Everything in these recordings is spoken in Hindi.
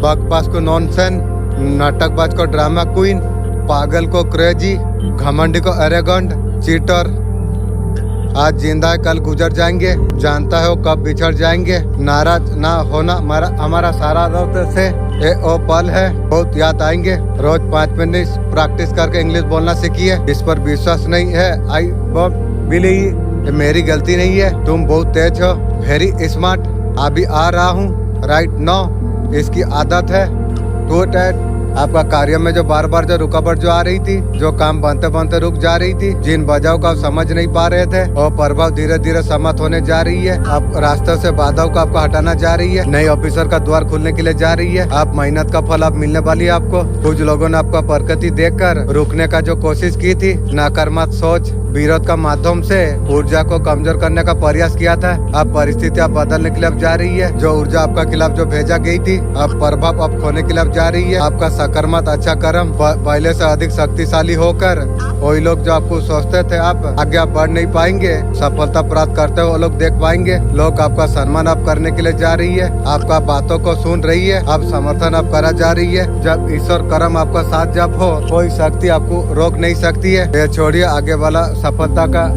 बकवास को नॉनसेंस, नाटकबाज को ड्रामा क्वीन, पागल को क्रेजी, घमंडी को एरोगेंट, चीटर। आज जिंदा है कल गुजर जाएंगे, जानता है वो कब बिछड़ जाएंगे। नाराज ना होना हमारा सारा दोस्त से ये ओ पल है, बहुत याद आएंगे। रोज 5 मिनट प्रैक्टिस करके इंग्लिश बोलना सीखिए। इस पर विश्वास नहीं है, आई वोंट बिलीव, मेरी गलती नहीं है। तुम बहुत तेज हो, वेरी स्मार्ट। अभी आ रहा हूँ राइट नाउ, इसकी आदत है। टू टैट आपका कार्य में जो बार बार जो रुकावट जो आ रही थी, जो काम बनते बनते रुक जा रही थी, जिन वजहों का आप समझ नहीं पा रहे थे, और प्रभाव धीरे धीरे समाप्त होने जा रही है। आप रास्ते से बाधाओं को आपको हटाना जा रही है। नए ऑफिसर का द्वार खुलने के लिए जा रही है। आप मेहनत का फल आप मिलने वाली है आपको। कुछ लोगों ने आपका प्रगति देखकर रुकने का जो कोशिश की थी, नकारात्मक सोच विरोध का माध्यम से ऊर्जा को कमजोर करने का प्रयास किया था, अब परिस्थितियां बदलने के लिए अब जा रही है। जो ऊर्जा आपका खिलाफ जो भेजा गई थी, अब प्रभाव अब खोने के लिए अब जा रही है। आपका सकारात्मक अच्छा कर्म पहले से अधिक शक्तिशाली होकर वही लोग जो आपको सोचते थे आप आगे आप बढ़ नहीं पाएंगे, सफलता प्राप्त करते हुए लोग देख पाएंगे। लोग आपका सम्मान आप करने के लिए जा रही है, आपका बातों को सुन रही है, आप समर्थन आप करा जा रही है। जब ईश्वर कर्म आपका साथ जब हो, कोई शक्ति आपको रोक नहीं सकती है। ये छोड़िए, आगे वाला सफलता का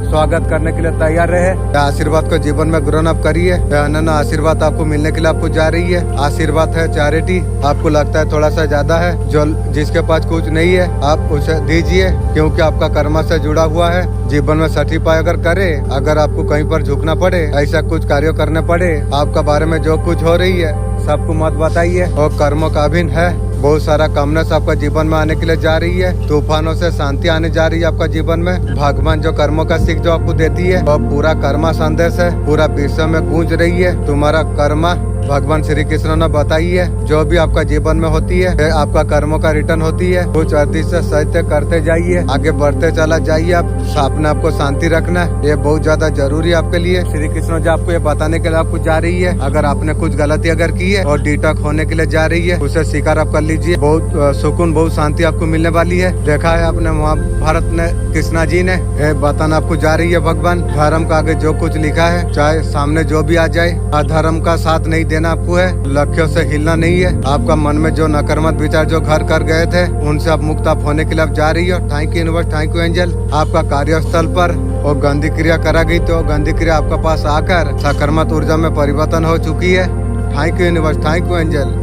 स्वागत करने के लिए तैयार रहे। आशीर्वाद को जीवन में ग्रहण अप करिए। अनन्य आशीर्वाद आपको मिलने के लिए आपको जा रही है। आशीर्वाद है चैरिटी, आपको लगता है थोड़ा सा ज्यादा है, जो जिसके पास कुछ नहीं है आप उसे दीजिए, क्योंकि आपका कर्म से जुड़ा हुआ है। जीवन में सर्टिफाई अगर करे, अगर आपको कहीं पर झुकना पड़े, ऐसा कुछ कार्य करने पड़े, आपका बारे में जो कुछ हो रही है सबको मत बताइए। और कर्मों का अभिन्न है, बहुत सारा कमनेस आपका जीवन में आने के लिए जा रही है। तूफानों से शांति आने जा रही है आपका जीवन में। भगवान जो कर्मों का सीख जो आपको देती है, और पूरा कर्मा संदेश है, पूरा विश्व में गूंज रही है। तुम्हारा कर्मा भगवान श्री कृष्ण ने बताई है, जो भी आपका जीवन में होती है आपका कर्मों का रिटर्न होती है। कुछ अति से सत्य करते जाइए, आगे बढ़ते चला जाइए। आप अपने आपको शांति रखना, ये बहुत ज्यादा जरूरी है आपके लिए। श्री कृष्ण जो आपको ये बताने के लिए आपको जा रही है, अगर आपने कुछ गलती अगर की है और डिटॉक होने के लिए जा रही है, उसे स्वीकार आप कर लीजिए। बहुत सुकून, बहुत शांति आपको मिलने वाली है। देखा है आपने महाभारत ने कृष्णा जी ने बताना आपको जा रही है। भगवान धर्म का आगे जो कुछ लिखा है, चाहे सामने जो भी आ जाए, अधर्म का साथ नहीं देना आपको है। लक्ष्यों से हिलना नहीं है। आपका मन में जो नकारात्मक विचार जो घर कर गए थे, उनसे अब मुक्त आप होने के लिए आप जा रही है। Thank you universe, thank you angel. आपका कार्यस्थल पर वो गंदी क्रिया करा गई, तो गंदी क्रिया आपके पास आकर सकारात्मक ऊर्जा में परिवर्तन हो चुकी है। Thank you universe, thank you angel,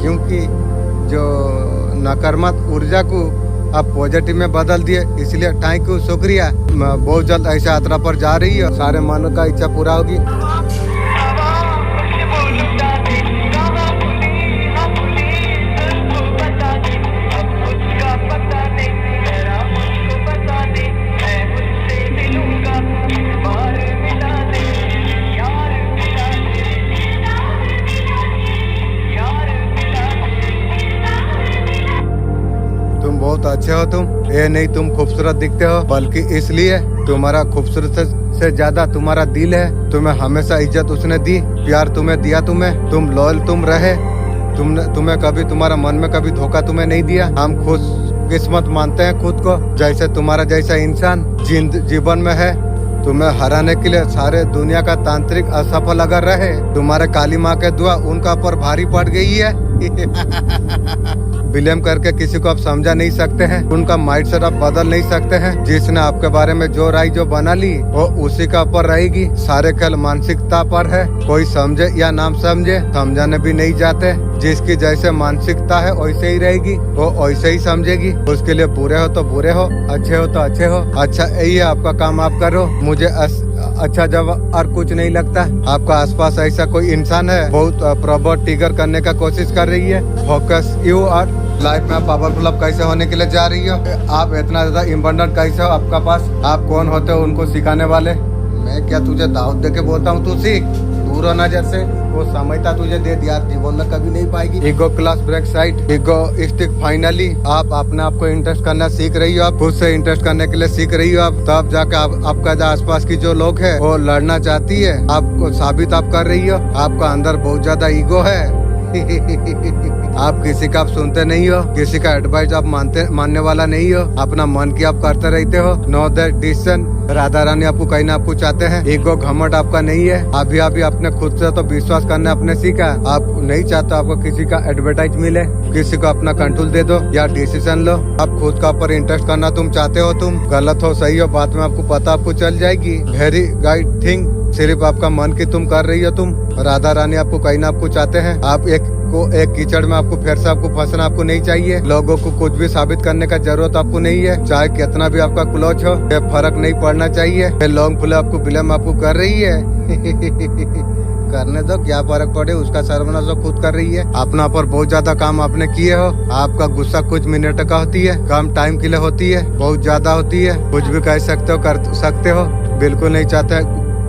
क्योंकि जो नकारात्मक ऊर्जा को आप पॉजिटिव में बदल दिए, इसलिए थैंक यू, शुक्रिया। बहुत जल्द ऐसा यात्रा पर जा रही है, सारे मन का इच्छा पूरा होगी। बहुत अच्छे हो तुम, ये नहीं तुम खूबसूरत दिखते हो, बल्कि इसलिए तुम्हारा खूबसूरत से ज्यादा तुम्हारा दिल है। तुम्हें हमेशा इज्जत उसने दी, प्यार तुम्हें दिया, तुम लॉयल तुम रहे। तुम्हें कभी तुम्हारा मन में कभी धोखा तुम्हें नहीं दिया। हम खुश किस्मत मानते हैं खुद को, जैसे तुम्हारा जैसा इंसान जीवन में है। तुम्हें हराने के लिए सारे दुनिया का तांत्रिक असफल अगर रहे, तुम्हारे काली माँ के दुआ उनका ऊपर भारी पड़ गई है। ब्लेम करके किसी को आप समझा नहीं सकते हैं, उनका माइंडसेट आप बदल नहीं सकते हैं। जिसने आपके बारे में जो राय जो बना ली, वो उसी का ऊपर रहेगी। सारे खेल मानसिकता पर है, कोई समझे या नाम समझे, समझाने भी नहीं जाते। जिसकी जैसे मानसिकता है वैसे ही रहेगी, वो वैसे ही समझेगी। उसके लिए बुरे हो तो बुरे हो, अच्छे हो तो अच्छे हो। अच्छा यही है आपका काम, आप करो। मुझे अच्छा जब और कुछ नहीं लगता। आपका आसपास ऐसा कोई इंसान है बहुत प्रॉपर ट्रिगर करने का कोशिश कर रही है। फोकस यू और लाइफ में आप पावरफुल आप कैसे होने के लिए जा रही हो, आप इतना ज्यादा इम्पोर्टेंट कैसे हो आपका पास, आप कौन होते हो उनको सिखाने वाले। मैं क्या तुझे दावत दे के बोलता हूँ, तू सीख, दूर नजर से। वो समझता तुझे दे दिया, जीवन में कभी नहीं पाएगी। Ego class break side, ego stick. Finally आप अपने आप को इंटरेस्ट करना सीख रही हो, आप खुद से इंटरेस्ट करने के लिए सीख रही हो। आप तब जाके आपका जो आसपास की जो लोग है वो लड़ना चाहती है, आपको साबित आप कर रही हो। आपका अंदर बहुत ज्यादा ईगो है, आप किसी का आप सुनते नहीं हो, किसी का एडवाइस आप मानने वाला नहीं हो, अपना मन की आप करते रहते हो। Know that decision. Radha Rani आपको कहीं ना आपको चाहते हैं। ईगो घमंड आपका नहीं है। अभी अपने खुद से तो विश्वास करना अपने सीखा। आप नहीं चाहते आपको किसी का एडवर्टाइज मिले, किसी को अपना कंट्रोल दे दो या डिसीजन लो। आप खुद का ऊपर इंटरेस्ट करना तुम चाहते हो। तुम गलत हो सही हो बात में आपको पता आपको चल जाएगी। Very guide thing. सिर्फ आपका मन की तुम कर रही हो। तुम राधा रानी आपको कहीं ना आपको चाहते हैं। आप एक कीचड़ में आपको फिर से आपको फंसना आपको नहीं चाहिए। लोगों को कुछ भी साबित करने का जरूरत आपको नहीं है। चाहे कितना भी आपका क्लोज हो, ये फर्क नहीं पड़ना चाहिए। ये लॉन्ग फुले आपको ब्लेम आपको कर रही है। करने दो, क्या फर्क पड़े, उसका सर्वनाश तो खुद कर रही है। अपना पर बहुत ज्यादा काम आपने किए हो। आपका गुस्सा कुछ मिनट का होती है, कम टाइम के लिए होती है, बहुत ज्यादा होती है। कुछ भी कह सकते हो, कर सकते हो। बिल्कुल नहीं चाहते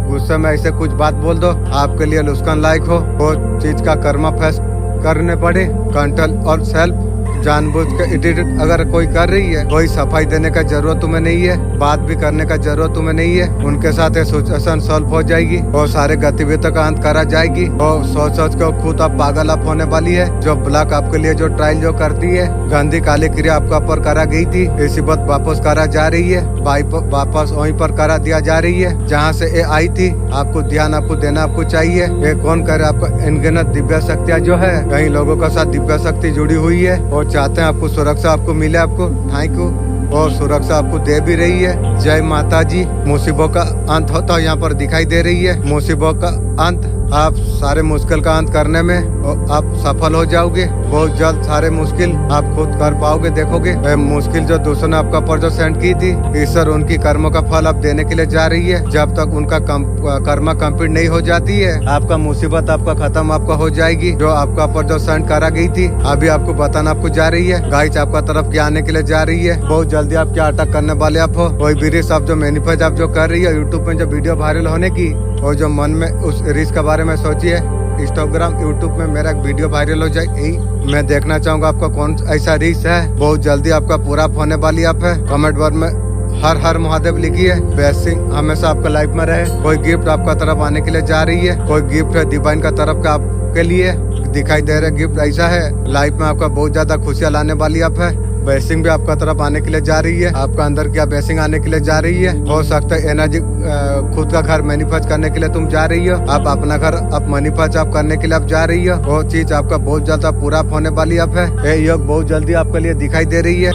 गुस्से में ऐसे कुछ बात बोल दो आपके लिए नुकसान लायक हो। वो चीज का कर्मा फेस करने पड़े। कंट्रोल और सेल्फ जानबूझ के एडिट अगर कोई कर रही है, कोई सफाई देने का जरूरत तुम्हें नहीं है, बात भी करने का जरूरत तुम्हें नहीं है। उनके साथ सिचुएशन सॉल्व हो जाएगी और सारे गतिविधियों का अंत करा जाएगी। और सोच के खुद आप पागल आप होने वाली है। जो ब्लॉक आपके लिए जो ट्रायल जो करती है, गंदी काली क्रिया आपका ऊपर करा गई थी, इसी बात वापस करा जा रही है। वापस वहीं पर करा दिया जा रही है जहाँ से ये आई थी। आपको ध्यान आपको देना आपको चाहिए। ये कौन करे आपको अनगिनत दिव्य शक्तियाँ जो है, कई लोगों का साथ दिव्य शक्ति जुड़ी हुई है और चाहते हैं आपको सुरक्षा आपको मिले। आपको थैंक यू। और सुरक्षा आपको दे भी रही है। जय माता जी। मुसीबों का अंत होता है यहाँ पर दिखाई दे रही है। मुसीबों का अंत, आप सारे मुश्किल का अंत करने में आप सफल हो जाओगे। बहुत जल्द सारे मुश्किल आप खुद कर पाओगे। देखोगे मुश्किल जो दूसरों ने आपका पर जो सेंड की थी, ईश्वर उनकी कर्मों का फल आप देने के लिए जा रही है। जब तक उनका कर्मा कंप्लीट नहीं हो जाती है, आपका मुसीबत आपका खत्म आपका हो जाएगी। जो आपका पर जो सेंड करा गई थी, अभी आपको बताना आपको जा रही है। गाइस आपका तरफ क्या आने के लिए जा रही है। बहुत जल्दी आप क्या अटक करने वाले आप हो। कोई भी रिस्क आप जो मैनिफेस्ट आप जो कर रही है यूट्यूब में जो वीडियो वायरल होने की, और जो मन में उस रिस्क के बारे में सोचिए। इंस्टाग्राम यूट्यूब में मेरा एक वीडियो वायरल हो जाए, यही मैं देखना चाहूंगा आपका कौन ऐसा रिस्क है। बहुत जल्दी आपका पूरा होने वाली आप है। कमेंट बॉक्स में हर हर महादेव लिखिए। ब्लेसिंग हमेशा आपका लाइफ में रहे। कोई गिफ्ट आपका तरफ आने के लिए जा रही है। कोई गिफ्ट है डिवाइन का तरफ का आपके लिए दिखाई दे रहा है। गिफ्ट ऐसा है लाइफ में आपका बहुत ज्यादा खुशियाँ लाने वाली आप है। ब्लेसिंग भी आपका तरफ आने के लिए जा रही है। आपका अंदर क्या ब्लेसिंग आने के लिए जा रही है। हो सकता है एनर्जी खुद का घर मैनिफेस्ट करने के लिए तुम जा रही हो। आप अपना घर आप मैनिफेस्ट आप करने के लिए आप जा रही हो। वो चीज आपका बहुत ज्यादा पूरा होने वाली आप है। ये योग बहुत जल्दी आपके लिए दिखाई दे रही है।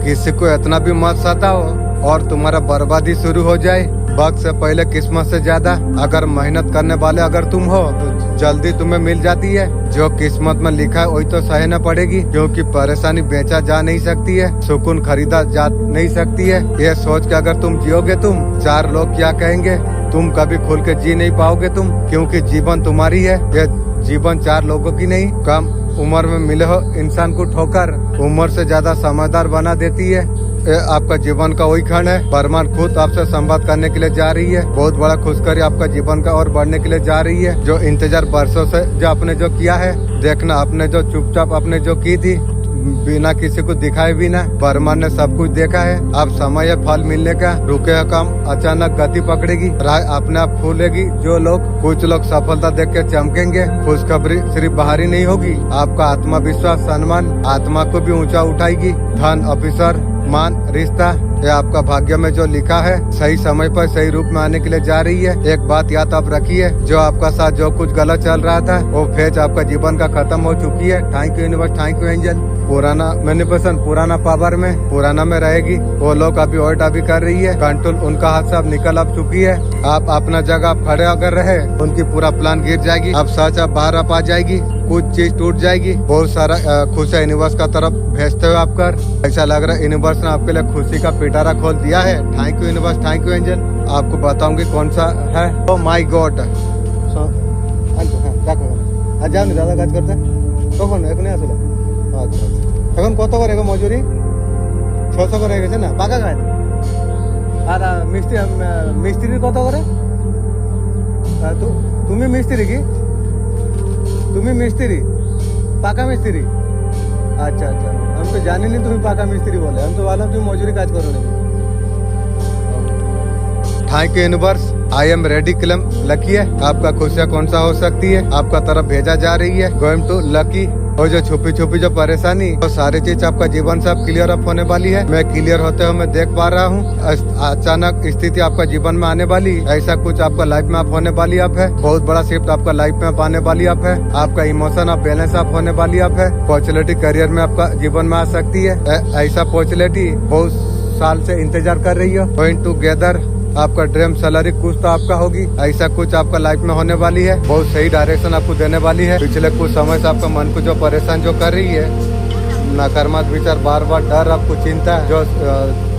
किसी को इतना भी मत सताओ और तुम्हारा बर्बादी शुरू हो जाए। वक्त से पहले किस्मत से ज्यादा अगर मेहनत करने वाले अगर तुम हो तो जल्दी तुम्हें मिल जाती है। जो किस्मत में लिखा है वही तो सहना पड़ेगी, क्योंकि परेशानी बेचा जा नहीं सकती है, सुकून खरीदा जा नहीं सकती है। ये सोच के अगर तुम जियोगे, तुम चार लोग क्या कहेंगे, तुम कभी खुल के जी नहीं पाओगे तुम, क्योंकि जीवन तुम्हारी है। ये जीवन चार लोगों की नहीं। कम उम्र में मिले हो इंसान को ठोकर उम्र से ज्यादा समझदार बना देती है। आपका जीवन का वही क्षण है। बर्मान खुद आपसे संवाद करने के लिए जा रही है। बहुत बड़ा खुशखबरी आपका जीवन का और बढ़ने के लिए जा रही है। जो इंतजार बरसों से जो आपने जो किया है, देखना आपने जो चुपचाप आपने जो की थी बिना किसी को दिखाए बिना, बर्मा ने सब कुछ देखा है। अब समय है फल मिलने का। रुके हुए काम अचानक गति पकड़ेगी, राह अपने आप खुलेगी। जो लोग कुछ लोग सफलता देख के चमकेंगे। खुशखबरी सिर्फ बाहरी नहीं होगी, आपका आत्मविश्वास सम्मान आत्मा को भी ऊंचा उठाएगी। धन ऑफिसर मान रिश्ता ये आपका भाग्य में जो लिखा है सही समय पर सही रूप में आने के लिए जा रही है। एक बात याद आप रखिए, जो आपका साथ जो कुछ गलत चल रहा था वो फेज आपका जीवन का खत्म हो चुकी है। Thank you universe, thank you angel. पुराना मैनिफेस्टेशन पुराना पावर में पुराना में रहेगी। वो लोग अभी ऑर्डर अभी कर रही है। कंट्रोल उनका हाथ से अब निकल अब चुकी है। आप अपना जगह आप खड़े अगर रहे, उनकी पूरा प्लान गिर जाएगी। अब सच अब बाहर आप आ जाएगी, कुछ चीज टूट जाएगी। बहुत सारा खुशी यूनिवर्स का तरफ भेजते हुए आप कर ऐसा लग रहा है यूनिवर्स ने आपके लिए खुशी का पिटारा खोल दिया है। Thank you universe, thank you angel. आपको बताऊंगी कौन सा है। ओ माय गॉड, যাও নি দাদা কাজ করতে কখন এখন আসলো? আচ্ছা এখন কত করে গো মজুরি? 600 করে গেছে না পাকা কাজ। আর মিস্ত্রির কত করে? तुम्ही मिस्त्री की तुम्ही मिस्त्री पाका मिस्त्री अच्छा अच्छा हम तो जाने नहीं तुम्ही पाका मिस्त्री बोले हम तो वाला तुम मजूरी काज करो नहीं thank you universe I am ready क्लम lucky है आपका खुशियाँ कौन सा हो सकती है आपका तरफ भेजा जा रही है गोइंग टू लकी और जो छुपी छुपी जो परेशानी वो सारी चीज आपका जीवन से अब क्लियर अप होने वाली है मैं क्लियर होते हुए मैं देख पा रहा हूँ अचानक स्थिति आपका जीवन में आने वाली ऐसा कुछ आपका लाइफ में आप होने वाली आप है बहुत बड़ा शिफ्ट आपका लाइफ में आप आने वाली आप है आपका इमोशन आप बैलेंस आप होने वाली आप है अपॉर्चुनिटी करियर में आपका जीवन में आ सकती है ऐसा अपॉर्चुनिटी बहुत साल से इंतजार कर रही है गोइंग टूगेदर आपका ड्रीम सैलरी कुछ तो आपका होगी ऐसा कुछ आपका लाइफ में होने वाली है बहुत सही डायरेक्शन आपको देने वाली है पिछले कुछ समय से आपका मन को जो परेशान जो कर रही है नकारात्मक विचार बार बार डर आपको चिंता जो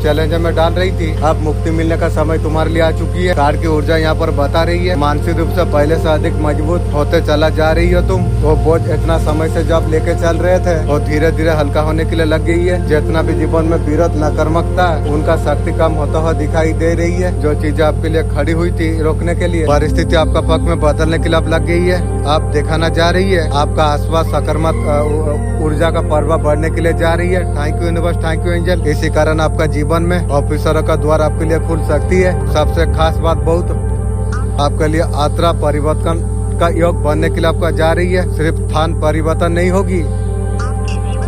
चैलेंज में डाल रही थी अब मुक्ति मिलने का समय तुम्हारे लिए आ चुकी है कार की ऊर्जा यहाँ पर बता रही है मानसिक रूप से पहले से अधिक मजबूत होते चला जा रही हो तुम वो बोझ इतना समय से जब लेके चल रहे थे वो धीरे धीरे हल्का होने के लिए लग गई है जितना भी जीवन में विरोध नकारात्मकता उनका शक्ति कम होता हुआ दिखाई दे रही है जो चीजें आपके लिए खड़ी हुई थी रोकने के लिए परिस्थिति आपका पक्ष में बदलने के लिए अब लग गई है आप दिखाना जा रही है आपका आसपास सकारात्मक ऊर्जा का प्रभाव बढ़ने के लिए जा रही है thank you universe thank you angel इसी कारण आपका जीवन में ऑफिसरों का द्वार आपके लिए खुल सकती है सबसे खास बात बहुत आपके लिए यात्रा परिवर्तन का योग बनने के लिए आपका जा रही है सिर्फ स्थान परिवर्तन नहीं होगी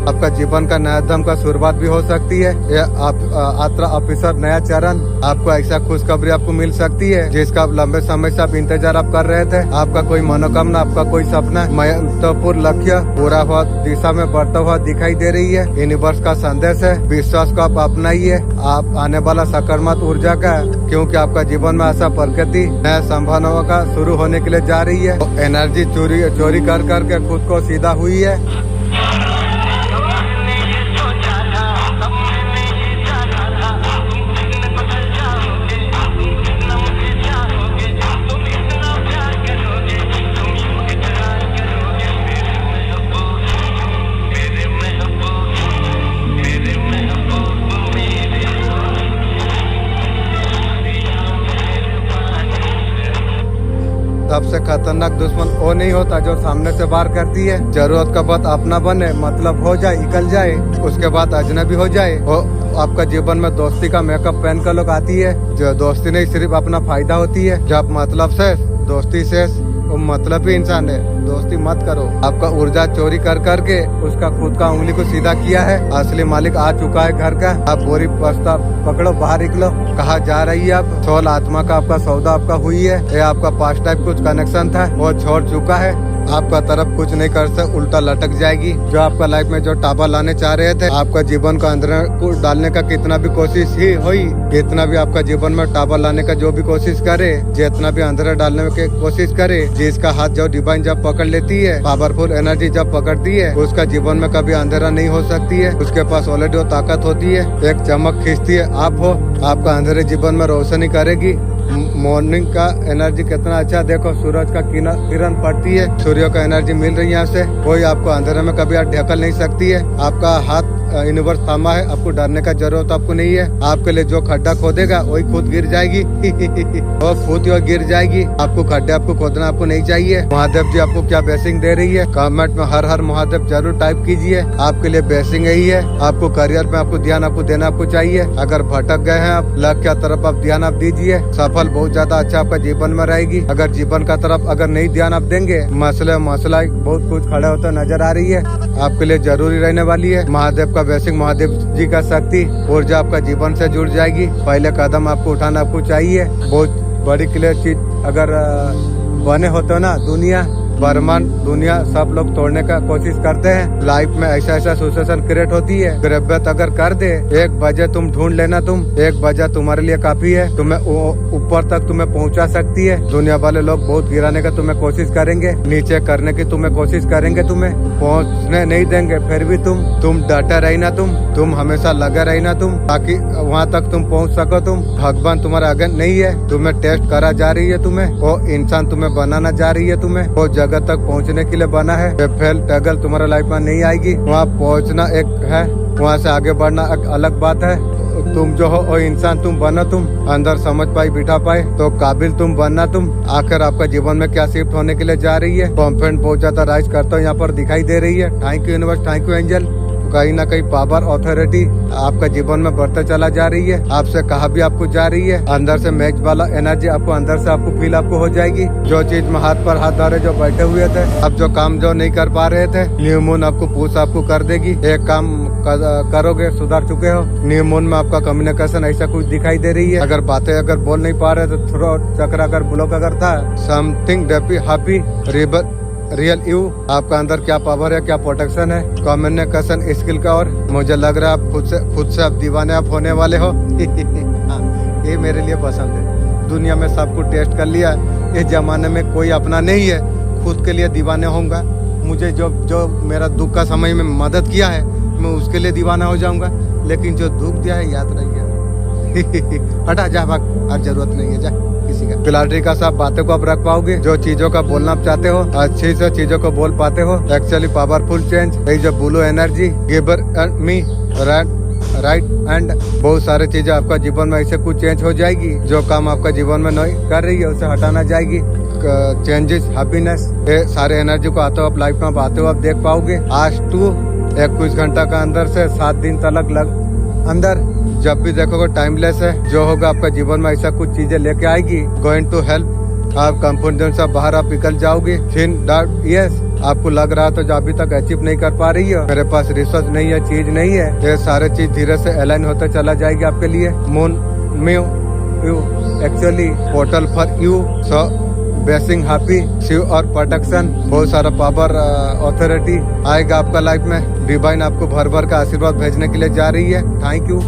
आपका जीवन का नया दम का शुरुआत भी हो सकती है आप यात्रा ऑफिसर नया चरण आपको ऐसा खुशखबरी आपको मिल सकती है जिसका आप लंबे समय से आप इंतजार आप कर रहे थे आपका कोई मनोकामना आपका कोई सपना महत्वपूर्ण लक्ष्य पूरा हुआ दिशा में बढ़ता हुआ दिखाई दे रही है यूनिवर्स का संदेश है विश्वास को आप अपनाइए आप आने वाला सकारात्मक ऊर्जा का क्योंकि आपका जीवन में ऐसा प्रकृति नया संभावनाओं का शुरू होने के लिए जा रही है एनर्जी चोरी कर करके खुद को सीधा हुई है सबसे खतरनाक दुश्मन वो नहीं होता जो सामने से वार करती है जरूरत का बात अपना बने मतलब हो जाए निकल जाए उसके बाद अजनबी हो जाए वो आपका जीवन में दोस्ती का मेकअप पहन कर लोग आती है जो दोस्ती नहीं सिर्फ अपना फायदा होती है जब मतलब से दोस्ती से वो मतलब ही इंसान है दोस्ती मत करो आपका ऊर्जा चोरी कर करके उसका खुद का उंगली को सीधा किया है असली मालिक आ चुका है घर का आप बोरी बस्ता पकड़ो बाहर निकलो कहा जा रही है आप सोल आत्मा का आपका सौदा आपका हुई है या आपका पास्ट टाइप कुछ कनेक्शन था वो छोड़ चुका है आपका तरफ कुछ नहीं कर सकते उल्टा लटक जाएगी जो आपका लाइफ में जो टाबा लाने चाह रहे थे आपका जीवन को अंदर को डालने का कितना भी कोशिश ही हुई कितना भी आपका जीवन में टाबा लाने का जो भी कोशिश करे जितना भी अंदर डालने की कोशिश करे जिसका हाथ जो डिवाइन जब पकड़ लेती है पावरफुल एनर्जी जब पकड़ती है उसका जीवन में कभी अंधेरा नहीं हो सकती है उसके पास ऑलरेडी वो ताकत होती है एक चमक खींचती है आप हो आपका अंधेरे जीवन में रोशनी करेगी मॉर्निंग का एनर्जी कितना अच्छा देखो सूरज का किरण पड़ती है सूर्य का एनर्जी मिल रही है यहाँ से कोई आपको अंधेरे में कभी आप ढकल नहीं सकती है आपका हाथ यूनिवर्स थामा है आपको डरने का जरूरत आपको नहीं है आपके लिए जो खड्डा खोदेगा वही खुद गिर जाएगी वो खुद ही गिर जाएगी आपको खड्डे आपको खोदना आपको नहीं चाहिए महादेव जी आपको क्या ब्लेसिंग दे रही है कमेंट में हर हर महादेव जरूर टाइप कीजिए आपके लिए ब्लेसिंग यही है आपको करियर में आपको ध्यान आपको देना आपको चाहिए अगर भटक गए हैं आप लक की तरफ आप ध्यान आप दीजिए सफल बहुत ज्यादा अच्छा आपका जीवन में रहेगी अगर जीवन का तरफ अगर नहीं ध्यान आप देंगे मसला बहुत कुछ खड़े होता नजर आ रही है आपके लिए जरूरी रहने वाली है महादेव का ब्लेसिंग महादेव जी का शक्ति ऊर्जा आपका जीवन से जुड़ जाएगी पहले कदम आपको उठाना आपको चाहिए बहुत बड़ी क्लियर चीज अगर बने होते ना दुनिया बर्मन दुनिया सब लोग तोड़ने का कोशिश करते हैं लाइफ में ऐसा सिचुएशन क्रिएट होती है ग्रेवियत अगर कर दे 1 बजे तुम ढूंढ लेना 1 बजे तुम्हारे लिए काफी है तुम्हें ऊपर तक तुम्हें पहुंचा सकती है दुनिया वाले लोग बहुत गिराने का तुम्हें कोशिश करेंगे नीचे करने की तुम्हें कोशिश करेंगे तुम्हें पहुंचने नहीं देंगे फिर भी तुम डटे रहना तुम हमेशा लगे रहना ताकि वहाँ तक तुम पहुँच सको भगवान तुम्हारा अगेंस्ट नहीं है तुम्हें टेस्ट करा जा रही है तुम्हें वो इंसान तुम्हें बनाना जा रही है तुम्हें वो जगह तक पहुंचने के लिए बना है फेल टगल तुम्हारा लाइफ में नहीं आएगी वहाँ पहुंचना एक है वहाँ से आगे बढ़ना एक अलग बात है तुम जो हो वो इंसान तुम बनो, तुम अंदर समझ पाई बिठा पाए तो काबिल तुम बनना। तुम आखिर आपका जीवन में क्या शिफ्ट होने के लिए जा रही है, कॉन्फिडेंट बहुत ज्यादा राइज करता हूँ यहाँ पर दिखाई दे रही है। Thank you universe, thank you angel. कहीं ना कहीं पावर अथॉरिटी आपका जीवन में बढ़ते चला जा रही है, आपसे कहा भी आपको जा रही है। अंदर से मैच वाला एनर्जी आपको अंदर से आपको फील आपको हो जाएगी। जो चीज में हाथ पर हाथ डाले जो बैठे हुए थे, अब जो काम जो नहीं कर पा रहे थे, न्यू मून आपको पूछ आपको कर देगी। एक काम करोगे, सुधार चुके हो। न्यू मून में आपका कम्युनिकेशन ऐसा कुछ दिखाई दे रही है। अगर बातें अगर बोल नहीं पा रहे तो थोड़ा चक्र अगर ब्लॉक अगर था, समथिंग हैप्पी रियल यू, आपका अंदर क्या पावर है, क्या प्रोटेक्शन है, कम्युनिकेशन स्किल का। और मुझे लग रहा है आप खुद से अब दीवाने आप होने वाले हो। ये मेरे लिए पसंद है। दुनिया में सब कुछ टेस्ट कर लिया, इस जमाने में कोई अपना नहीं है, खुद के लिए दीवाने होऊंगा। मुझे जो मेरा दुख का समय में मदद किया है, मैं उसके लिए दीवाना हो जाऊंगा। लेकिन जो दुख दिया है याद रह गया। हटा जा, भाग, आज जरूरत नहीं है, जा किसी का। क्लैरिटी का सब बातों को आप रख पाओगे। जो चीजों का बोलना आप चाहते हो, अच्छी से चीजों को बोल पाते हो। एक्चुअली पावरफुल चेंज, ये जो blue energy giver me right and बहुत सारी चीजें आपका जीवन में ऐसे कुछ चेंज हो जाएगी। जो काम आपका जीवन में नहीं कर रही है उसे हटाना जाएगी। चेंजेस, हैप्पीनेस, ये सारे एनर्जी को आते हो आप लाइफ में आते हो आप देख पाओगे। आज टू 21 घंटा का अंदर से 7 दिन तक अंदर जब भी देखोगे टाइमलेस है। जो होगा आपका जीवन में ऐसा कुछ चीजें लेके आएगी, गोइंग टू हेल्प। आप कंफर्ट जोन से बाहर आप निकल जाओगे। यस, आपको लग रहा था जो अभी तक अचीव नहीं कर पा रही है, मेरे पास रिसोर्स नहीं है, चीज नहीं है, ये सारे चीज धीरे से अलाइन होते चला जाएगी आपके लिए। मून म्यू you actually portal for you, so blessing, happy शिव और प्रोटेक्शन, बहुत सारा पावर अथॉरिटी आएगा आपका लाइफ में। डिवाइन आपको भर भर का आशीर्वाद भेजने के लिए जा रही है। Thank you.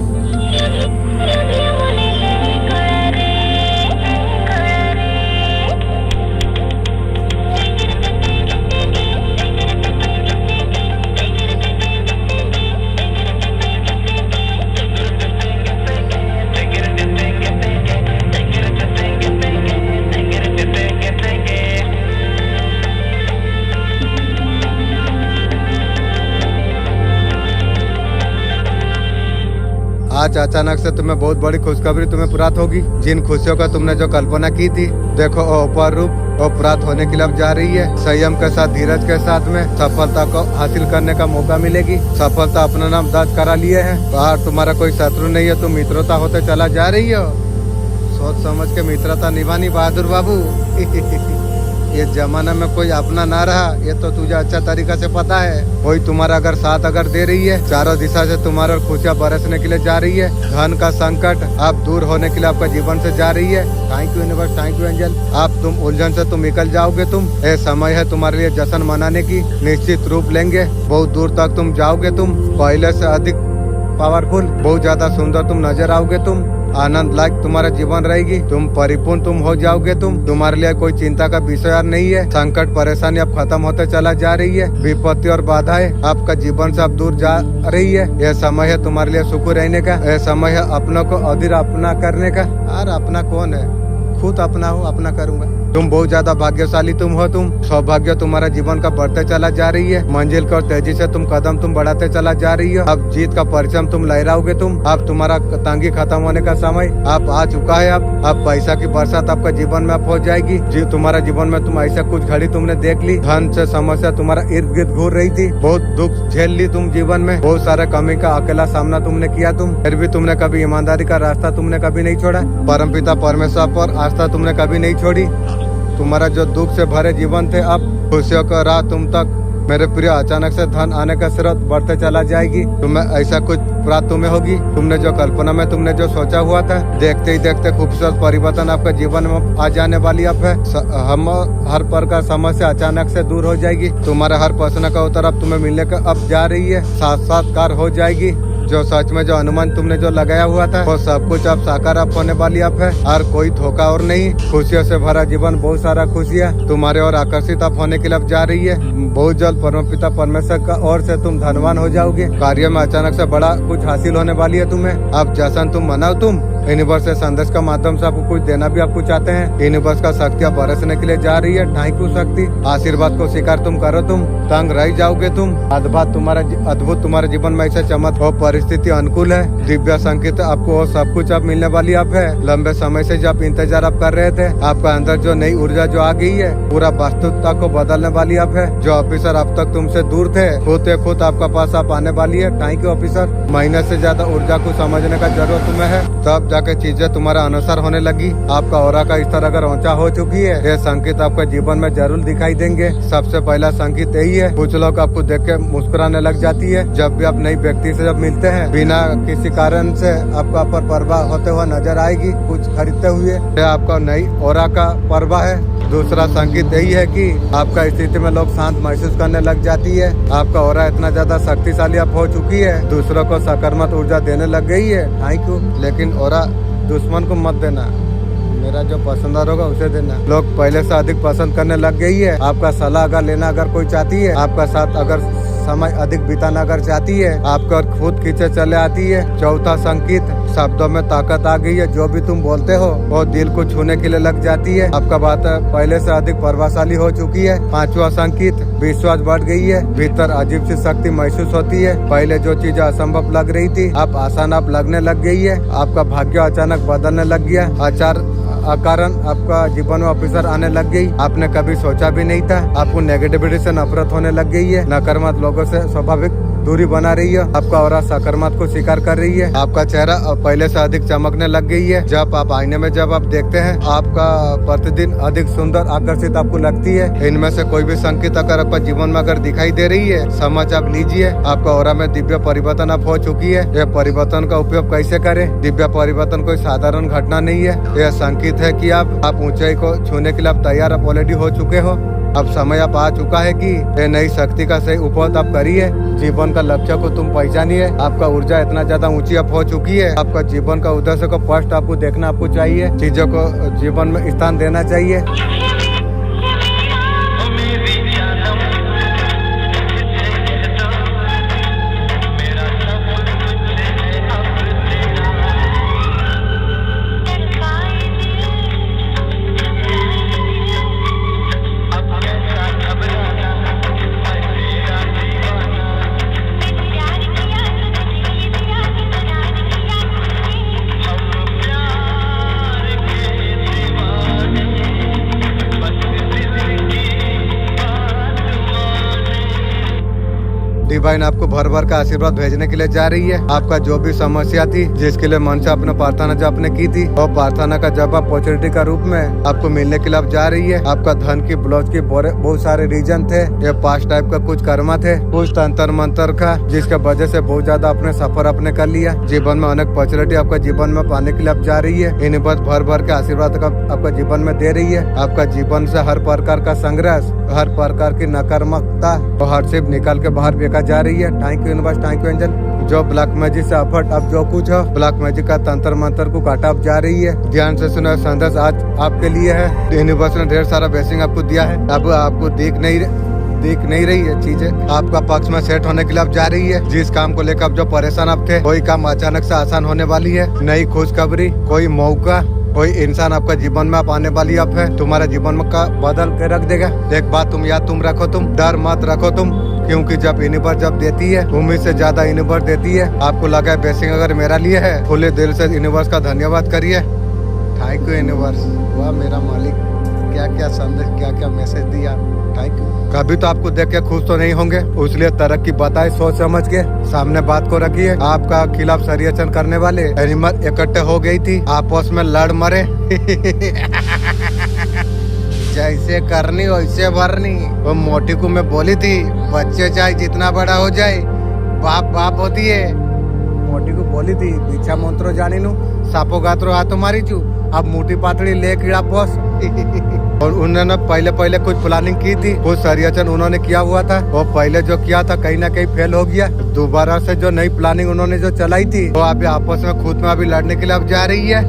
आज अचानक से तुम्हें बहुत बड़ी खुशखबरी तुम्हें प्राप्त होगी। जिन खुशियों का तुमने जो कल्पना की थी, देखो ऊपर रूप वो प्राप्त होने के लिए अब जा रही है। संयम के साथ, धीरज के साथ में सफलता को हासिल करने का मौका मिलेगी। सफलता अपना नाम दर्ज करा लिए है। बाहर तुम्हारा कोई शत्रु नहीं है, तुम मित्रता होते चला जा रही हो। सोच समझ के मित्रता निभानी बहादुर बाबू। ये जमाना में कोई अपना ना रहा, ये तो तुझे अच्छा तरीका से पता है। कोई तुम्हारा अगर साथ अगर दे रही है, चारों दिशा से तुम्हारा खुशियाँ बरसने के लिए जा रही है। धन का संकट आप दूर होने के लिए आपका जीवन से जा रही है। Thank you universe, thank you angel. आप तुम उलझन से तुम निकल जाओगे। तुम ये समय है तुम्हारे लिए जश्न मनाने की, निश्चित रूप लेंगे। बहुत दूर तक तुम जाओगे। तुम पहले से अधिक पावरफुल, बहुत ज्यादा सुंदर तुम नजर आओगे। तुम आनंद लायक तुम्हारा जीवन रहेगी। तुम परिपूर्ण तुम हो जाओगे। तुम्हारे लिए कोई चिंता का विषय नहीं है। संकट परेशानी अब खत्म होते चला जा रही है। विपत्ति और बाधाएं आपका जीवन से अब दूर जा रही है। यह समय है तुम्हारे लिए सुखी रहने का। यह समय है अपनों को अधीर अपना करने का। और अपना कौन है, खुद अपना हो, अपना करूंगा। तुम बहुत ज्यादा भाग्यशाली तुम हो। तुम सौभाग्य तुम्हारा जीवन का बढ़ते चला जा रही है। मंजिल को तेजी से तुम कदम तुम बढ़ाते चला जा रही हो। अब जीत का परिश्रम तुम लहराओगे। अब तुम्हारा तंगी खत्म होने का समय अब आ चुका है। अब पैसा की बरसात आपका जीवन में अब हो जाएगी। तुम्हारा जीवन में तुम ऐसा कुछ घड़ी तुमने देख ली। धन से समस्या तुम्हारा इर्द गिर्द घूर रही थी। बहुत दुख झेल ली तुम जीवन में। बहुत सारे कमी का अकेला सामना तुमने किया। फिर भी तुमने कभी ईमानदारी का रास्ता तुमने कभी नहीं छोड़ा। परमपिता परमेश्वर पर आस्था तुमने कभी नहीं छोड़ी। तुम्हारा जो दुख से भरे जीवन थे, अब खुशियों का राह तुम तक मेरे प्रिय अचानक से धन आने का स्रोत बढ़ते चला जाएगी। तुम्हें ऐसा कुछ प्राप्त तुम्हें होगी। तुमने जो कल्पना में तुमने जो सोचा हुआ था, देखते ही देखते खूबसूरत परिवर्तन आपका जीवन में आ जाने वाली अब है। हम हर प्रकार समस्या अचानक से दूर हो जाएगी। तुम्हारा हर प्रश्न का उत्तर अब तुम्हें मिलने का अब जा रही है। साक्षात्कार हो जाएगी। जो सच में जो अनुमान तुमने जो लगाया हुआ था, वो सब कुछ अब साकार अब होने वाली अब है। और कोई धोखा और नहीं। खुशियों से भरा जीवन, बहुत सारा खुशियाँ तुम्हारे और आकर्षित अब होने के लिए अब जा रही है। बहुत जल्द परमपिता परमेश्वर का ओर से तुम धनवान हो जाओगे। कार्य में अचानक से बड़ा कुछ हासिल होने वाली है तुम्हें। अब जश्न तुम मनाओ। तुम यूनिवर्स से संदेश का माध्यम से आपको कुछ देना भी आपको चाहते हैं। यूनिवर्स का शक्तियाँ बरसने के लिए जा रही है। थैंक यू शक्ति। आशीर्वाद को स्वीकार तुम करो। तुम तंग रह जाओगे। तुम अद्भुत तुम्हारे जीवन में ऐसा चमक हो परिस्थिति अनुकूल है। दिव्य संकेत आपको वो सब कुछ अब मिलने वाली अब है। लंबे समय से जो आप इंतजार आप कर रहे थे, आपका अंदर जो नई ऊर्जा जो आ गई है, पूरा वास्तविकता को बदलने वाली अब है। जो ऑफिसर अब तक तुमसे दूर थे, खुद आपका पास आप आने वाली है। Thank you officer. महीने से ज्यादा ऊर्जा को समझने का जरूरत तुम्हें है, तब जाके चीजें तुम्हारा अनुसार होने लगी। आपका ऑरा का स्तर अगर ऊंचा हो चुकी है, ये संकेत आपके जीवन में जरूर दिखाई देंगे। सबसे पहला संकेत यही है, कुछ लोग आपको देख के मुस्कुराने लग जाती है। जब भी आप नई व्यक्ति से जब मिलते हैं, बिना किसी कारण से आपका पर परवाह होते हुए नजर आएगी, कुछ खरीदते हुए। ये आपका नई ऑरा का परवाह है। दूसरा संकेत यही है कि आपका स्थिति में लोग शांत महसूस करने लग जाती है। आपका ऑरा इतना ज्यादा शक्तिशाली आप हो चुकी है, दूसरों को सकारात्मक ऊर्जा देने लग गई है। Thank you. लेकिन ऑरा दुश्मन को मत देना, मेरा जो पसंद होगा उसे देना। लोग पहले से अधिक पसंद करने लग गई है। आपका सलाह अगर लेना अगर कोई चाहती है, आपका साथ अगर समय अधिक बिताना अगर चाहती है, आपका खुद खींचे चले आती है। चौथा संकेत, शब्दों में ताकत आ गई है। जो भी तुम बोलते हो वो दिल को छूने के लिए लग जाती है। आपका बात पहले से अधिक प्रभावशाली हो चुकी है। पांचवा संकेत, विश्वास बढ़ गई है। भीतर अजीब सी शक्ति महसूस होती है। पहले जो चीज असंभव लग रही थी, अब आसान आप लगने लग गई है। आपका भाग्य अचानक बदलने लग गया। कारण आपका जीवन में ऑफिसर आने लग गई। आपने कभी सोचा भी नहीं था। आपको नेगेटिविटी से नफरत होने लग गई है। नकारात्मक लोगों से स्वाभाविक दूरी बना रही है। आपका ऑरा सकारात्मक को स्वीकार कर रही है। आपका चेहरा अब पहले से अधिक चमकने लग गई है। जब आप आईने में जब आप देखते हैं, आपका प्रतिदिन अधिक सुंदर आकर्षित आपको लगती है। इनमें से कोई भी संकेत अगर आपका जीवन में अगर दिखाई दे रही है, समझ आप लीजिए आपका ऑरा में दिव्य परिवर्तन अब हो चुकी है। यह परिवर्तन का उपयोग कैसे करें? दिव्य परिवर्तन कोई साधारण घटना नहीं है। यह संकेत है कि आप ऊंचाई को छूने के लिए आप तैयार आप ऑलरेडी हो चुके हो। अब समय अब आ चुका है कि ये नई शक्ति का सही उपयोग आप करिए। जीवन का लक्ष्य को तुम पहचानिए। आपका ऊर्जा इतना ज्यादा ऊंची अब हो चुकी है। आपका जीवन का उद्देश्य को फर्स्ट आपको देखना आपको चाहिए। चीजों को जीवन में स्थान देना चाहिए। डिवाइन आपको भर भर का आशीर्वाद भेजने के लिए जा रही है। आपका जो भी समस्या थी, जिसके लिए मन से अपने प्रार्थना जो आपने की थी, वो प्रार्थना का जवाब अपॉर्चुनिटी का रूप में आपको मिलने के लिए अब जा रही है। आपका धन की ब्लाउज की बहुत सारे रीजन थे। ये पास्ट टाइप का कुछ कर्मा थे, कुछ तंत्र मंत्र का, जिसके वजह से बहुत ज्यादा अपने सफर अपने कर लिया। जीवन में अनेक अपॉर्चुनिटी आपका जीवन में पाने के लिए अब जा रही है। इन बस भर भर के आशीर्वाद का आपका जीवन में दे रही है। आपका जीवन से हर प्रकार का संघर्ष, हर प्रकार की नकारात्मकता और हार्डशिप निकाल के बाहर फेंका जा रही है। Thank you universe, thank you angel. जो ब्लैक मैजिक से अफर्ट अब जो कुछ है, ब्लैक मैजिक का तंत्र मंत्र को काटा अब जा रही है। ध्यान से सुनो, संदेश आज आपके लिए है। यूनिवर्स ने ढेर सारा ब्लेसिंग आपको दिया है। अब आपको दिख नहीं रही है चीजें आपका पक्ष में सेट होने के लिए अब जा रही है। जिस काम को लेकर जो परेशान आप थे, कोई काम अचानक से आसान होने वाली है। नई खुशखबरी, कोई मौका, कोई इंसान आपका जीवन में आप आने वाली अब है। तुम्हारे जीवन में का बदल के रख देगा। एक बात तुम याद तुम रखो, तुम डर मत रखो तुम, क्योंकि जब यूनिवर्स जब देती है, उम्मीद से ज्यादा यूनिवर्स देती है। आपको लगा है ब्लेसिंग अगर मेरा लिए है, खुले दिल से यूनिवर्स का धन्यवाद करिए। Thank you universe. वाह मेरा मालिक, क्या क्या संदेश, क्या क्या मैसेज दिया। Thank you. कभी तो आपको देख के खुश तो नहीं होंगे, इसलिए तरक्की बताए सोच समझ के सामने बात को रखिए। आपका खिलाफ षड्यंत्र करने वाले एनिमल इकट्ठे हो गई थी, आपस में लड़ मरे। जैसे करनी वैसे भरनी। वो मोटी को मैं बोली थी, बच्चे चाहे जितना बड़ा हो जाए, बाप बाप होती है। मोटी को बोली थी, पीछा मंत्रो जानी नू, सापो गात्रो हाथों मारी चू। अब मोटी पातड़ी ले कीड़ा पोस। और उन्होंने पहले कुछ प्लानिंग की थी, कुछ षड्यंत्र उन्होंने किया हुआ था। वो पहले जो किया था कहीं ना कहीं फेल हो गया। दोबारा से जो नई प्लानिंग उन्होंने जो चलाई थी, वो अभी आपस में खुद में अभी लड़ने के लिए अब जा रही है।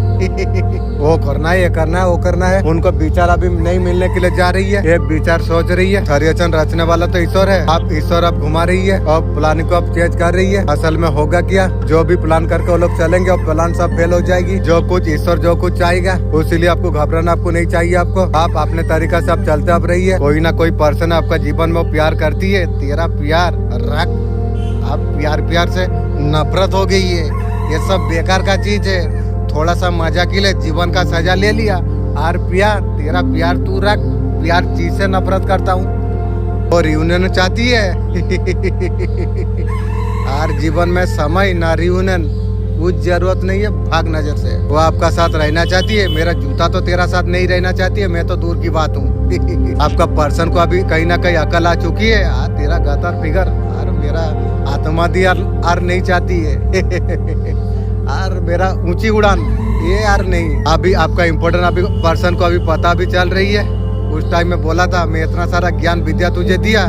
वो करना है, ये करना है, वो करना है। उनको विचार अभी नहीं मिलने के लिए जा रही है। एक विचार सोच रही है। षड्यंत्र रचने वाला तो ईश्वर है। आप ईश्वर अब घुमा रही है और प्लानिंग को अब चेंज कर रही है। असल में होगा क्या, जो भी प्लान करके वो लोग चलेंगे और प्लान सब फेल हो जाएगी। जो कुछ ईश्वर जो कुछ चाहेगा, इसीलिए आपको घबराना आपको नहीं चाहिए। आपको आप अपने तरीका से आप चलते अब रही है। कोई ना कोई पर्सन आपका जीवन में प्यार करती है। तेरा प्यार रख, आप प्यार से नफरत हो गई है। ये सब बेकार का चीज है। थोड़ा सा मजा के लिए जीवन का सजा ले लिया। और प्यार, तेरा प्यार तू रख, प्यार चीज से नफरत करता हूँ। और रियूनियन चाहती है और जीवन में समय ना रियूनियन, कुछ जरूरत नहीं है, भाग नजर से। वो आपका साथ रहना चाहती है, मेरा जूता तो तेरा साथ नहीं रहना चाहती है, मैं तो दूर की बात हूँ। आपका पर्सन को अभी कहीं ना कहीं अकल आ चुकी है। तेरा गतर फिगर और मेरा आत्मा दी और नहीं चाहती है और मेरा ऊंची उड़ान ये यार नहीं। अभी आपका इम्पोर्टेंट अभी पर्सन को अभी पता भी चल रही है। उस टाइम में बोला था मैं इतना सारा ज्ञान विद्या तुझे दिया,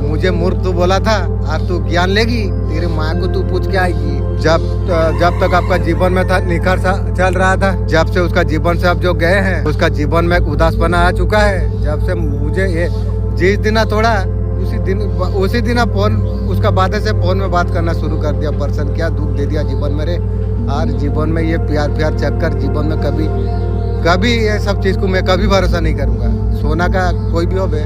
मुझे मूर्ख तू बोला था और तू ज्ञान लेगी, तेरे माँ को तू पूछ के आएगी। जब तक आपका जीवन में था निखर सा चल रहा था, जब से उसका जीवन से अब जो गए हैं उसका जीवन में एक उदासपना आ चुका है। जब से मुझे ये जिस दिन थोड़ा उसी दिन फोन उसका बातें से फोन में बात करना शुरू कर दिया। पर्सन क्या दुख दे दिया जीवन में रे। और जीवन में ये प्यार चक्कर जीवन में कभी ये सब चीज को मैं कभी भरोसा नहीं करूंगा। सोना का कोई भी होवे,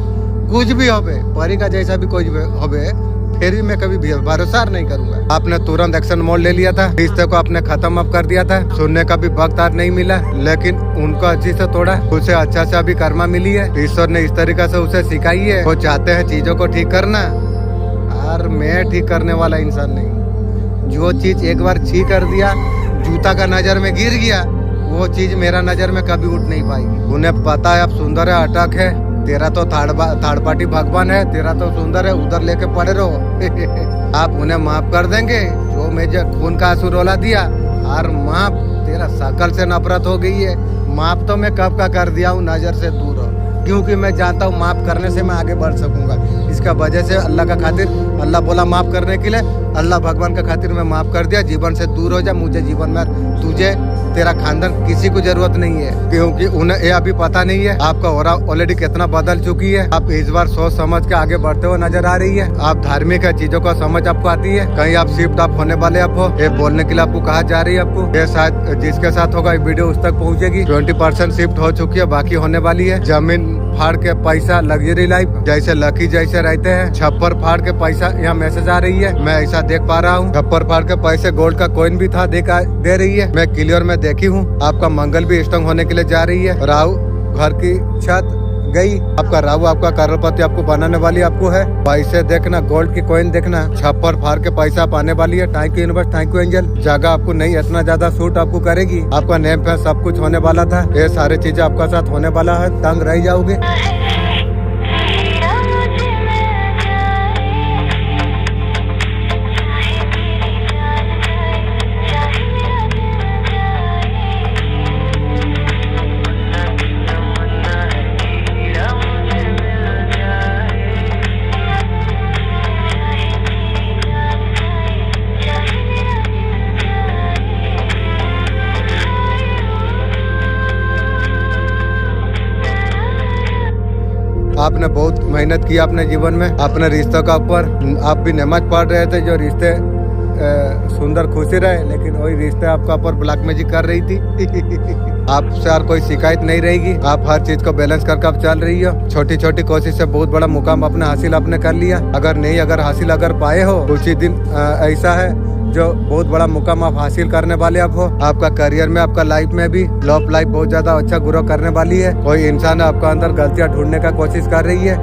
कुछ भी होवे, परी का जैसा भी कोई होवे, फिर भी मैं कभी भरोसा नहीं करूंगा। आपने तुरंत एक्शन मोड ले लिया था, रिश्ते को आपने खत्म अब कर दिया था। सुनने का भी वक्त आज नहीं मिला, लेकिन उनको अच्छी से तोड़ा, उसे अच्छा से अभी कर्मा मिली है। ईश्वर ने इस तरीके से उसे सिखाई है। वो चाहते हैं चीजों को ठीक करना, और मैं ठीक करने वाला इंसान नहीं। जो चीज एक बार ठीक कर दिया, जूता का नजर में गिर गया, वो चीज मेरा नजर में कभी उठ नहीं पाएगी। उन्हें पता है अब सुंदर है, अटक है, तेरा तो थर्ड पार्टी भगवान है, तेरा तो सुंदर है, उधर लेके पड़े रहो। आप उन्हें माफ कर देंगे जो मुझे खून का आंसू रोला दिया, और माफ, तेरा शकल से नफरत हो गई है। माफ तो मैं कब का कर दिया हूँ, नजर से दूर हो, क्योंकि मैं जानता हूँ माफ करने से मैं आगे बढ़ सकूंगा। इसका वजह से अल्लाह का खातिर, अल्लाह बोला माफ करने के लिए, अल्लाह भगवान का खातिर मैं माफ कर दिया। जीवन से दूर हो जा, मुझे जीवन में तुझे, तेरा खानदान किसी को जरूरत नहीं है, क्योंकि उन्हें ये अभी पता नहीं है आपका ओरा ऑलरेडी कितना बदल चुकी है। आप इस बार सोच समझ के आगे बढ़ते हुए नजर आ रही है। आप धार्मिक है, चीजों का समझ आपको आती है। कहीं आप शिफ्ट आप होने वाले आप हो, ये बोलने के लिए आपको कहा जा रही है। आपको ये शायद जिसके साथ होगा वीडियो उस तक पहुंचेगी। 20% शिफ्ट हो चुकी है, बाकी होने वाली है। जमीन फाड़ के पैसा, लग्जरी लाइफ, जैसे लकी जैसे रहते हैं। छप्पर फाड़ के पैसा, यहाँ मैसेज आ रही है, मैं ऐसा देख पा रहा हूँ। छप्पर फाड़ के पैसे, गोल्ड का कॉइन भी था, दे रही है, मैं क्लियर में देखी हूँ। आपका मंगल भी स्ट्रॉन्ग होने के लिए जा रही है। राहु घर की छत गई, आपका राहु आपका करोड़पति आपको बनाने वाली आपको है। पैसे देखना, गोल्ड की कॉइन देखना, छप्पर फाड़ के पैसा पाने वाली है। Thank you universe, thank you angel. जगह आपको नहीं इतना ज्यादा सूट आपको करेगी। आपका नेम पे सब कुछ होने वाला था, ये सारी चीजें आपका साथ होने वाला है। तंग रह जाओगे। आपने बहुत मेहनत की अपने जीवन में, अपने रिश्तों का ऊपर। आप भी नमाज पढ़ रहे थे, जो रिश्ते सुंदर खुशी रहे, लेकिन वही रिश्ते आपका ऊपर ब्लैक मैजिक कर रही थी। आपसे और कोई शिकायत नहीं रहेगी। आप हर चीज को बैलेंस करके आप चल रही हो। छोटी छोटी कोशिश से बहुत बड़ा मुकाम अपने हासिल आपने कर लिया। अगर हासिल पाए हो, उसी दिन ऐसा है जो बहुत बड़ा मुकाम आप हासिल करने वाले आप हो। आपका करियर में, आपका लाइफ में भी लव लाइफ बहुत ज्यादा अच्छा ग्रो करने वाली है। कोई इंसान आपका अंदर गलतियां ढूंढने का कोशिश कर रही है,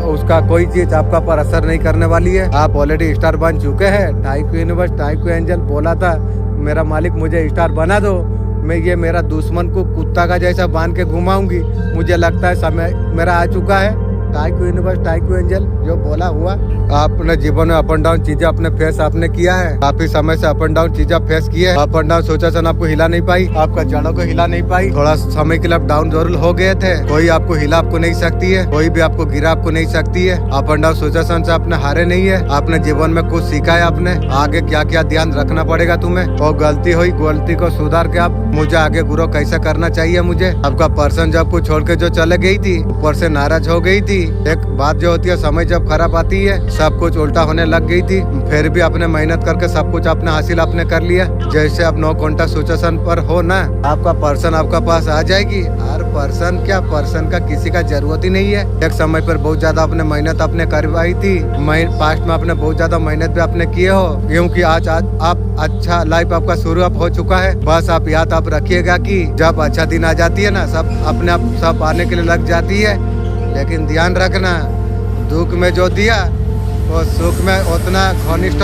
उसका कोई चीज आपका पर असर नहीं करने वाली है। आप ऑलरेडी स्टार बन चुके हैं। Thank you universe, thank you angel. बोला था मेरा मालिक मुझे स्टार बना दो, मैं ये मेरा दुश्मन को कुत्ता का जैसा बांध के घुमाऊंगी। मुझे लगता है समय मेरा आ चुका है। Thank you universe, thank you angel. जो बोला हुआ। आपने जीवन में अप एंड डाउन चीजें अपने फेस आपने किया है। काफी समय से अप एंड डाउन चीजें फेस की है। अप एंड डाउन सिचुएशन आपको हिला नहीं पाई, आपका जड़ों को हिला नहीं पाई। थोड़ा समय के लिए डाउन जरूर हो गए थे। कोई आपको हिला आपको नहीं सकती है, कोई भी आपको गिरा आपको नहीं सकती है। अप एंड डाउन सिचुएशन से आपने हारे नहीं है। आपने जीवन में कुछ सीखा है। आपने आगे क्या क्या ध्यान रखना पड़ेगा तुम्हें, और गलती हुई गलती को सुधार के आप मुझे आगे ग्रो कैसे करना चाहिए मुझे। आपका पर्सन जब कुछ छोड़ के जो चले गई थी, ऊपर से नाराज हो गई थी। एक बात जो होती है, समय जब खराब आती है सब कुछ उल्टा होने लग गई थी। फिर भी आपने मेहनत करके सब कुछ अपने हासिल आपने कर लिया। जैसे अब 9 घंटा सिचुएशन पर हो ना, आपका पर्सन आपका पास आ जाएगी और पर्सन क्या, पर्सन का किसी का जरूरत ही नहीं है। एक समय पर बहुत ज्यादा आपने मेहनत आपने करवाई थी, पास्ट में आपने बहुत ज्यादा मेहनत भी आपने किए हो, क्योंकि आज आप अच्छा लाइफ आपका शुरू आप हो चुका है। बस आप याद आप रखिएगा कि जब अच्छा दिन आ जाती है ना, सब अपने आप सब आने के लिए लग जाती है। लेकिन ध्यान रखना, दुख में जो दिया वो सुख में उतना घनिष्ठ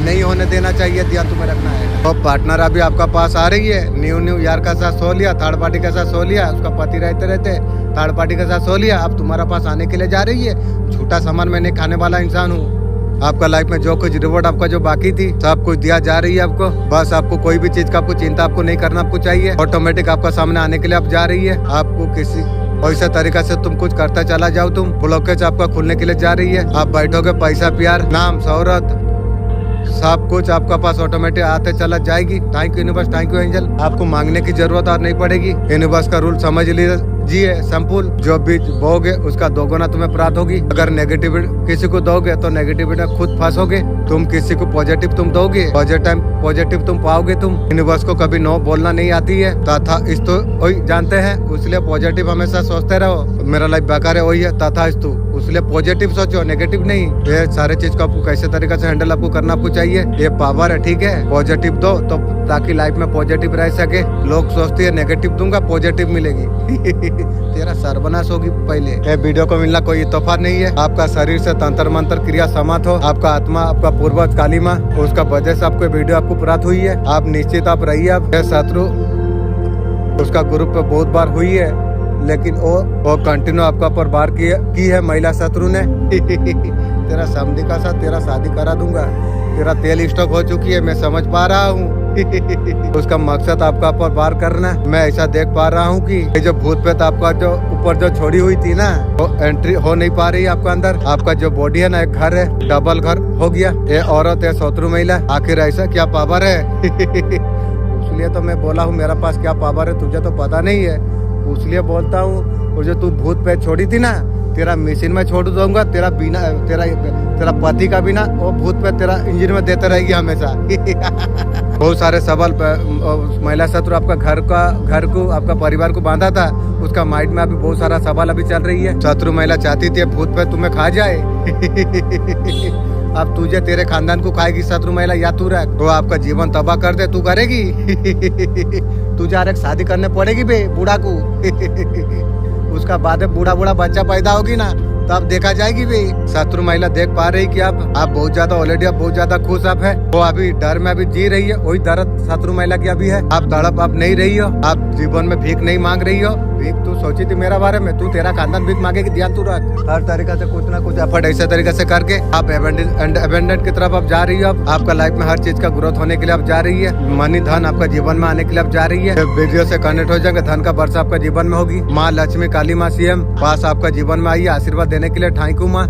नहीं होने देना चाहिए, ध्यान तुम्हें रखना है। वो पार्टनर अभी आपका पास आ रही है, न्यू यार का साथ सो लिया, थर्ड पार्टी के साथ सो लिया, उसका पति रहते थर्ड पार्टी के साथ सो लिया, अब तुम्हारा पास आने के लिए जा रही है। झूठा सामान मैं नहीं खाने वाला इंसान हूँ। आपका लाइफ में जो कुछ रिवॉर्ड आपका जो बाकी थी सब कुछ दिया जा रही है आपको। बस आपको कोई भी चीज का आपको चिंता आपको नहीं करना आपको चाहिए, ऑटोमेटिक आपका सामने आने के लिए आप जा रही है। आपको किसी वैसे तरीका से तुम कुछ करता चला जाओ, तुम ब्लॉकेज आपका खुलने के लिए जा रही है। आप बैठोगे, पैसा प्यार नाम शोहरत सब कुछ आपका पास ऑटोमेटिक आते चला जाएगी। Thank you universe, thank you angel. आपको मांगने की जरूरत और नहीं पड़ेगी। यूनिवर्स का रूल समझ लीजिए, सिंपल, जो बीज बोगे उसका दोगुना तुम्हें प्राप्त होगी। अगर नेगेटिव किसी को दोगे तो नेगेटिविटी में खुद फंसोगे। तुम किसी को पॉजिटिव तुम दोगे, पॉजिटिव तुम पाओगे। तुम यूनिवर्स को कभी नो बोलना नहीं आती है तथा इस तो वही जानते हैं, इसलिए पॉजिटिव हमेशा सोचते रहो। मेरा लाइफ बेकार है वही है तथा इस तो, इसलिए पॉजिटिव सोचो, नेगेटिव नहीं। ये सारे चीज को आपको कैसे तरीके से हैंडल आपको करना आपको चाहिए, ये पावर है, ठीक है। पॉजिटिव दो तो ताकि लाइफ में पॉजिटिव रह सके। लोग सोचते हैं नेगेटिव दूंगा पॉजिटिव मिलेगी तेरा सर्वनाश होगी पहले। ये वीडियो को मिलना कोई तोहफा नहीं है। आपका शरीर से तंत्र मंत्र क्रिया समाप्त हो, आपका आत्मा आपका पूर्वज काली माँ उसका वजह से आपको वीडियो आपको प्राप्त हुई है। आप निश्चित आप रहिए। आप शत्रु उसका ग्रुप पे बहुत बार हुई है, लेकिन वो कंटिन्यू आपका पर बार की है महिला शत्रु ने तेरा समझी का साथ तेरा शादी करा दूंगा, तेरा तेल स्टॉक हो चुकी है, मैं समझ पा रहा हूँ उसका मकसद आपका पर बार करना। मैं ऐसा देख पा रहा हूँ कि ये जो भूत प्रेत आपका जो ऊपर जो छोड़ी हुई थी ना, वो एंट्री हो नहीं पा रही आपका अंदर। आपका जो बॉडी है ना, एक घर है, डबल घर हो गया। ये औरत है शत्रु महिला, आखिर ऐसा क्या पावर है इसलिए तो मैं बोला हूँ मेरा पास क्या पावर है तुझे तो पता नहीं है, इसलिए बोलता हूँ। वो जो तू भूत प्रेत छोड़ी थी ना, तेरा मशीन में छोड़ दूंगा। तेरा बिना तेरा पति का बिना वो भूत पे तेरा इंजन में देते रहेगी हमेशा बहुत सारे सवाल महिला शत्रु आपका घर को आपका परिवार को बांधा था, उसका माइंड में अभी बहुत सारा सवाल अभी चल रही है। शत्रु महिला चाहती थी भूत पे तुम्हें खा जाए अब तुझे तेरे खानदान को खाएगी शत्रु महिला, या तू रख तो आपका जीवन तबाह कर दे, तू करेगी तुझे एक शादी करने पड़ेगी बे बूढ़ा को उसका बाद बूढ़ा बच्चा पैदा होगी ना, तब देखा जाएगी भी। शत्रु महिला देख पा रही कि आप बहुत ज्यादा ऑलरेडी आप बहुत ज्यादा खुश आप है, वो अभी डर में अभी जी रही है। वही दर्द शत्रु महिला की अभी है। आप तड़प आप नहीं रही हो, आप जीवन में भीख नहीं मांग रही हो। भीख तू सोची थी मेरा बारे में, तू तेरा खानदान भीख मांगेगी, ध्यान तू रख। हर तरीका से कुछ ना कुछ एफर्ट ऐसे तरीके से करके आप एबेंडेंट की तरफ आप जा रही हो। आपका लाइफ में हर चीज का ग्रोथ होने के लिए आप जा रही है। मनी धन आपका जीवन में आने के लिए आप जा रही है। वीडियो से कनेक्ट हो जाएंगे, धन का वर्षा आपका जीवन में होगी। माँ लक्ष्मी काली माँ सीएम पास आपका जीवन में आई है आशीर्वाद देने के लिए। थैंक यू माँ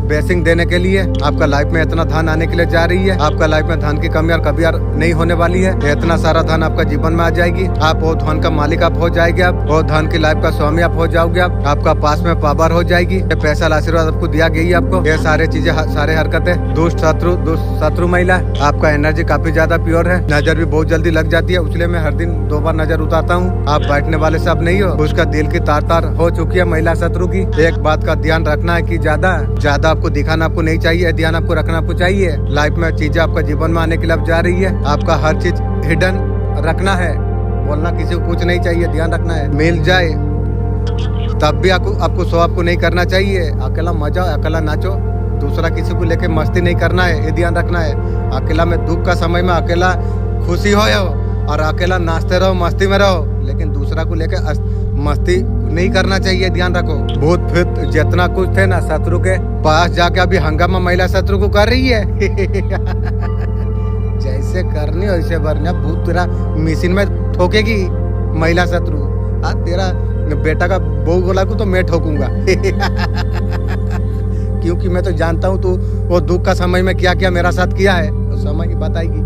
ब्लेसिंग देने के लिए। आपका लाइफ में इतना धन आने के लिए जा रही है। आपका लाइफ में धन की कमी और कभी नहीं होने वाली है। इतना सारा धन आपका जीवन में आ जाएगी। आप वो धन का मालिक आप हो जाएंगे। आप वो धन की लाइफ का स्वामी आप हो जाओगे। आपका पास में पावर हो जाएगी। ये पैसा आशीर्वाद आपको दिया गई आपको। ये सारे चीजें सारे हरकतें दुष्ट शत्रु महिला आपका एनर्जी काफी ज्यादा प्योर है। नजर भी बहुत जल्दी लग जाती है, इसलिए मैं हर दिन 2 बार नजर उतारता हूँ। आप बैठने वाले सब नहीं हो, उसका दिल की तार हो चुकी है महिला शत्रु की। एक बात का ध्यान रखना है कि ज्यादा आपको दिखाना आपको नहीं चाहिए, ध्यान आपको रखना आपको चाहिए। लाइफ में चीजें आपका जीवन में आने के लिए अब जा रही है। आपका हर चीज हिडन रखना है, बोलना किसी को कुछ नहीं चाहिए, ध्यान रखना है। मिल जाए तब भी आपको शो आपको नहीं करना चाहिए। अकेला मजा अकेला नाचो, दूसरा किसी को लेके मस्ती नहीं करना है, ये ध्यान रखना है। अकेला में दुख का समय में अकेला खुशी हो और अकेला नाचते रहो मस्ती में रहो, लेकिन दूसरा को लेके मस्ती नहीं करना चाहिए, ध्यान रखो। भूत फित जितना कुछ थे ना शत्रु के पास जाके अभी हंगामा महिला शत्रु को कर रही है जैसे करनी वैसे भरना। भूत तेरा मशीन में ठोकेगी महिला शत्रु। तेरा बेटा का बहू बोला को तो मैं ठोकूंगा क्योंकि मैं तो जानता हूँ तू वो दुख का समय में क्या क्या मेरा साथ किया है, तो समय की बताएगी।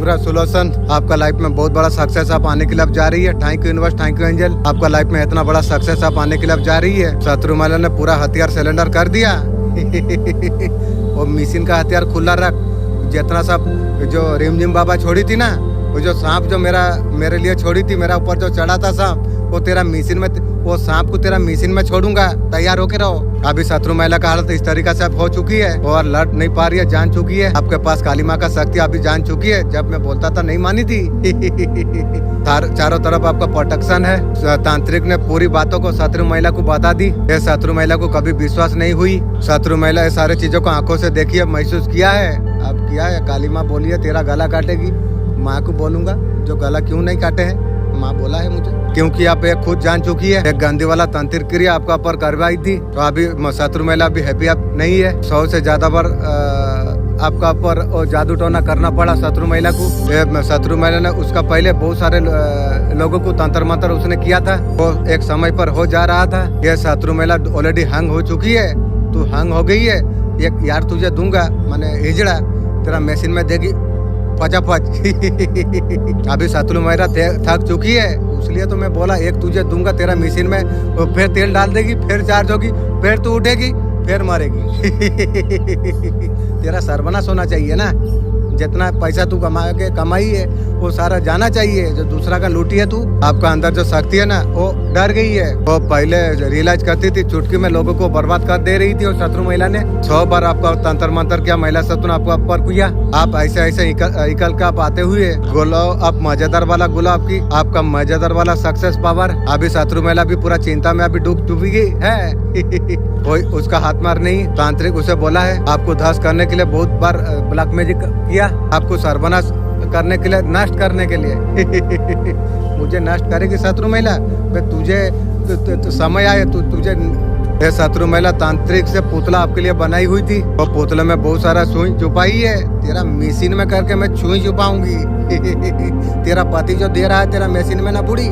कांग्रेचुलेसन, आपका लाइफ में बहुत बड़ा सक्सेस आप आने के लिए अब जा रही है। Thank you universe, thank you angel, आपका लाइफ में इतना बड़ा सक्सेस आप आने के लिए अब जा रही है। शत्रु महिला ने पूरा हथियार सिलेंडर कर दिया वो मशीन का हथियार खुला रख। जितना सब जो रिमझिम बाबा छोड़ी थी ना, वो जो सांप जो मेरे लिए छोड़ी थी, मेरा ऊपर जो चढ़ा था सांप, वो तेरा मशीन में, वो सांप को तेरा मशीन में छोड़ूंगा, तैयार होके रहो। अभी शत्रु महिला का हालत इस तरीका से अब हो चुकी है और लड़ नहीं पा रही है, जान चुकी है। आपके पास काली माँ का शक्ति अभी जान चुकी है। जब मैं बोलता था नहीं मानी थी चारों तरफ आपका प्रोटेक्शन है। तांत्रिक ने पूरी बातों को शत्रु महिला को बता दी। ये शत्रु महिला को कभी विश्वास नहीं हुई। शत्रु महिला ये सारे चीजों को आंखों से देखी है, महसूस किया है। अब किया है, काली माँ बोली है तेरा गला काटेगी। माँ को बोलूंगा जो गला क्यों नहीं काटे हैं, माँ बोला है मुझे, क्योंकि आप एक खुद जान चुकी है। एक गंदी वाला तंत्र क्रिया आपका ऊपर करवाई थी, तो अभी शत्रु महिला अभी हैप्पी आप नहीं है। 100 से ज्यादा बार आपका ऊपर जादू टोना करना पड़ा शत्रु महिला को। शत्रु महिला ने उसका पहले बहुत सारे लोगों को तंत्र मंत्र उसने किया था, वो एक समय पर हो जा रहा था। ये शत्रु महिला ऑलरेडी हैंग हो चुकी है, तू हैंग हो गई है। एक यार तुझे दूंगा, मैंने हिजड़ा तेरा मशीन में देगी फटाफट अभी शत्रु महिला थक चुकी है, इसलिए तो मैं बोला एक तुझे दूंगा तेरा मशीन में, वो फिर तेल डाल देगी, फिर चार्ज होगी, फिर तू उठेगी, फिर मरेगी तेरा सर्वनाश होना चाहिए ना। जितना पैसा तू कमाई है वो सारा जाना चाहिए। जो दूसरा का लूटी है तू, आपका अंदर जो शक्ति है ना वो डर गई है। वो पहले रियलाइज करती थी, चुटकी में लोगों को बर्बाद कर दे रही थी। और शत्रु महिला ने 100 बार आपका तंत्र मंत्र किया, महिला शत्रु ने आपको ऊपर किया। आप ऐसे ऐसे इकल के आप आते हुए गोलो, आप मजेदार वाला गोला आपका मजेदार वाला सक्सेस पावर। अभी शत्रु महिला भी पूरा चिंता में अभी डूबी गई है कोई उसका हाथ मार नहीं। तांत्रिक उसे बोला है आपको ध्वस्त करने के लिए बहुत बार ब्लैक मैजिक किया, आपको सर्वनाश करने के लिए, नष्ट करने के लिए मुझे नष्ट करेगी शत्रु महिला। तुझे समय आए तुझे ये शत्रु महिला तांत्रिक से पुतला आपके लिए बनाई हुई थी। और पुतले में बहुत सारा सुई छुपाई है, तेरा मशीन में करके मैं सुई छुपाऊंगी तेरा पति जो दे रहा है तेरा मशीन में ना बुढ़ी,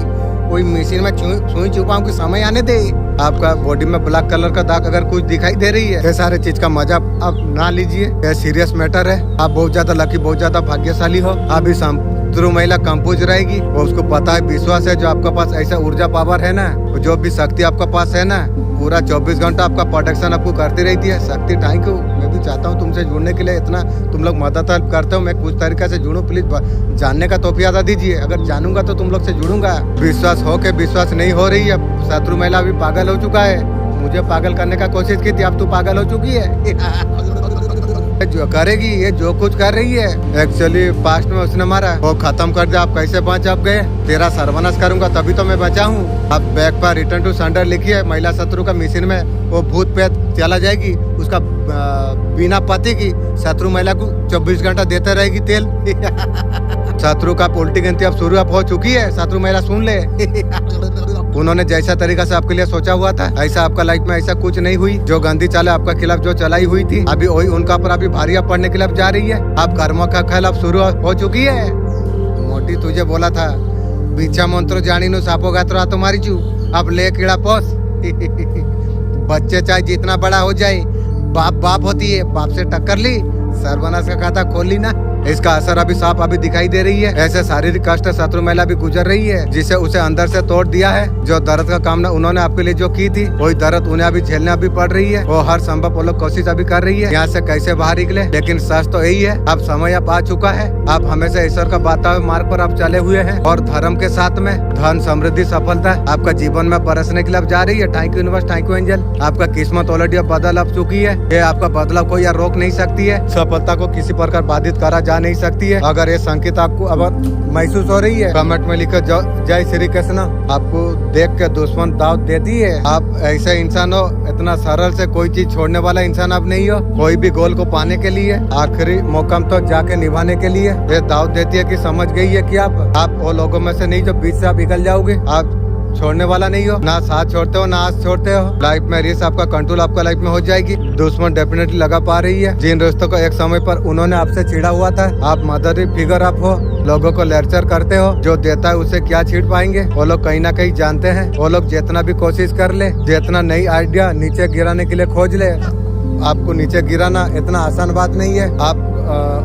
कोई मशीन में सुई छुपाऊंगी, समय आने दे। आपका बॉडी में ब्लैक कलर का दाग अगर कुछ दिखाई दे रही है, ये सारे चीज का मजा आप ना लीजिए, ये सीरियस मैटर है। आप बहुत ज्यादा लकी, बहुत ज्यादा भाग्यशाली हो। अभी शत्रु महिला कंफ्यूज रहेगी, और उसको पता है, विश्वास है जो आपका पास ऐसा ऊर्जा पावर है ना, जो भी शक्ति आपका पास है ना, पूरा 24 घंटा आपका प्रोटेक्शन आपको करती रहती है। शक्ति थैंक यू, मैं भी चाहता हूँ तुमसे जुड़ने के लिए, इतना तुम लोग मदद हेल्प करते हो, मैं कुछ तरीके से जुड़ूं। प्लीज जानने का तोहफा ज्यादा दीजिए, अगर जानूंगा तो तुम लोग से जुड़ूंगा। विश्वास हो के विश्वास नहीं हो रही है। शत्रु महिला अभी पागल हो चुका है, मुझे पागल करने का कोशिश की थी, अब तू पागल हो चुकी है जो करेगी ये जो कुछ कर रही है, एक्चुअली पास्ट में उसने मारा, वो खत्म कर दिया। आप कैसे बच आप गए, तेरा सर्वनाश करूंगा तभी तो मैं बचा हूँ। अब बैक पर रिटर्न टू सेंडर लिखिए, महिला शत्रु का मशीन में वो भूत प्रेत चला जाएगी, उसका बिना पति की शत्रु महिला को 24 घंटा देते रहेगी तेल शत्रु का उल्टी गिनती अब शुरू हो चुकी है, शत्रु महिला सुन ले उन्होंने जैसा तरीका से आपके लिए सोचा हुआ था, ऐसा आपका लाइफ में ऐसा कुछ नहीं हुई। जो गंदी चालें आपका खिलाफ जो चलाई हुई थी, अभी वही उनका पर अभी भारिया पड़ने के लिए जा रही है। अब कर्मों का खेल अब शुरू हो चुकी है। मोटी तुझे बोला था, पीछा मंत्रो जानी नो सापो गात्रो तुम्हारी चू, अब ले कीड़ा पोस बच्चे चाहे जितना बड़ा हो जाए, बाप होती है, बाप से टक्कर ली, सर्वनाश का खाता खोल ली ना। इसका असर अभी साफ अभी दिखाई दे रही है। ऐसे शारीरिक कष्ट शत्रु महिला भी गुजर रही है, जिसे उसे अंदर से तोड़ दिया है। जो दर्द का कामना उन्होंने आपके लिए जो की थी, वही दर्द उन्हें अभी झेलने अभी पड़ रही है। वो हर संभव वो लोग कोशिश अभी कर रही है यहाँ से कैसे बाहर निकले, लेकिन सच तो यही है, अब समय अब आ चुका है। आप हमेशा ईश्वर का बताए मार्ग पर आप चले हुए हैं, और धर्म के साथ में धन, समृद्धि, सफलता आपका जीवन में बरसने के लिए अब जा रही है। Thank you universe, thank you angel. आपका किस्मत ऑलरेडी अब बदल अब चुकी है। ये आपका बदलाव कोई यार रोक नहीं सकती है। सफलता को किसी प्रकार बाधित करा जा नहीं सकती है। अगर ये संकेत आपको अब महसूस हो रही है, कमेंट में लिखो जय श्री कृष्ण। आपको देख के दुश्मन दाव दे दी है। आप ऐसे इंसान हो, इतना सरल से कोई चीज छोड़ने वाला इंसान आप नहीं हो। कोई भी गोल को पाने के लिए, आखिरी मुकाम तो जाके निभाने के लिए ये दाव देती है कि समझ गई है कि आप वो लोगों में से नहीं जो बीच से आप निकल जाओगे। आप छोड़ने वाला नहीं हो, ना साथ छोड़ते हो ना आस छोड़ते हो। लाइफ में रेस आपका कंट्रोल आपका लाइफ में हो जाएगी। दुश्मन डेफिनेटली लगा पा रही है। जिन दोस्तों को एक समय पर उन्होंने आपसे चिढ़ा हुआ था, आप मदर फिगर आप हो, लोगों को लेक्चर करते हो, जो देता है उसे क्या छीड़ पाएंगे। वो लोग कहीं ना कहीं जानते हैं। वो लोग जितना भी कोशिश कर ले, जितना नई आइडिया नीचे गिराने के लिए खोज ले, आपको नीचे गिराना इतना आसान बात नहीं है। आप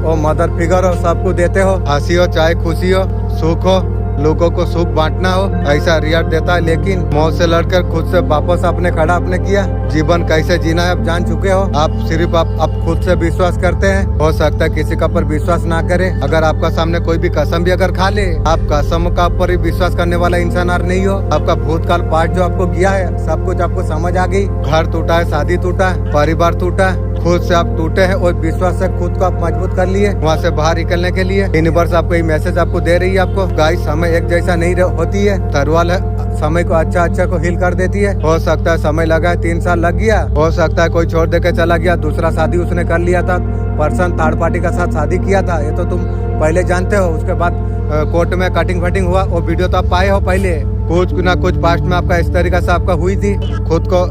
वो मदर फिगर हो, सबको देते हो, हंसी हो चाहे खुशी हो, सुख हो, लोगों को सुख बांटना हो, ऐसा रिजल्ट देता है। लेकिन मौत से लड़कर खुद से वापस अपने खड़ा आपने किया, जीवन कैसे जीना है आप जान चुके हो। आप सिर्फ आप खुद से विश्वास करते हैं, हो सकता है किसी का पर विश्वास ना करे। अगर आपका सामने कोई भी कसम भी अगर खा ले, आप कसम का ऊपर ही विश्वास करने वाला इंसान और नहीं हो। आपका भूतकाल पाठ जो आपको गया है, सब कुछ आपको समझ आ गई। घर टूटा है, शादी टूटा है, परिवार टूटा है, खुद से आप टूटे हैं और विश्वास से खुद को आप मजबूत कर लिए। वहाँ से बाहर निकलने के लिए यूनिवर्स आपको ये मैसेज आपको दे रही है। आपको गाइस, समय एक जैसा नहीं होती है, तरवाल है, समय को अच्छा को हील कर देती है। हो सकता है समय लगा है, 3 साल लग गया, हो सकता है कोई छोड़ दे के चला गया, दूसरा शादी उसने कर लिया था, पर्सन थर्ड पार्टी के साथ शादी किया था, ये तो तुम पहले जानते हो। उसके बाद कोर्ट में कटिंग फटिंग हुआ, वो वीडियो तो आप पाए हो पहले। कुछ ना कुछ पास्ट में आपका इस तरीका से आपका हुई थी, खुद को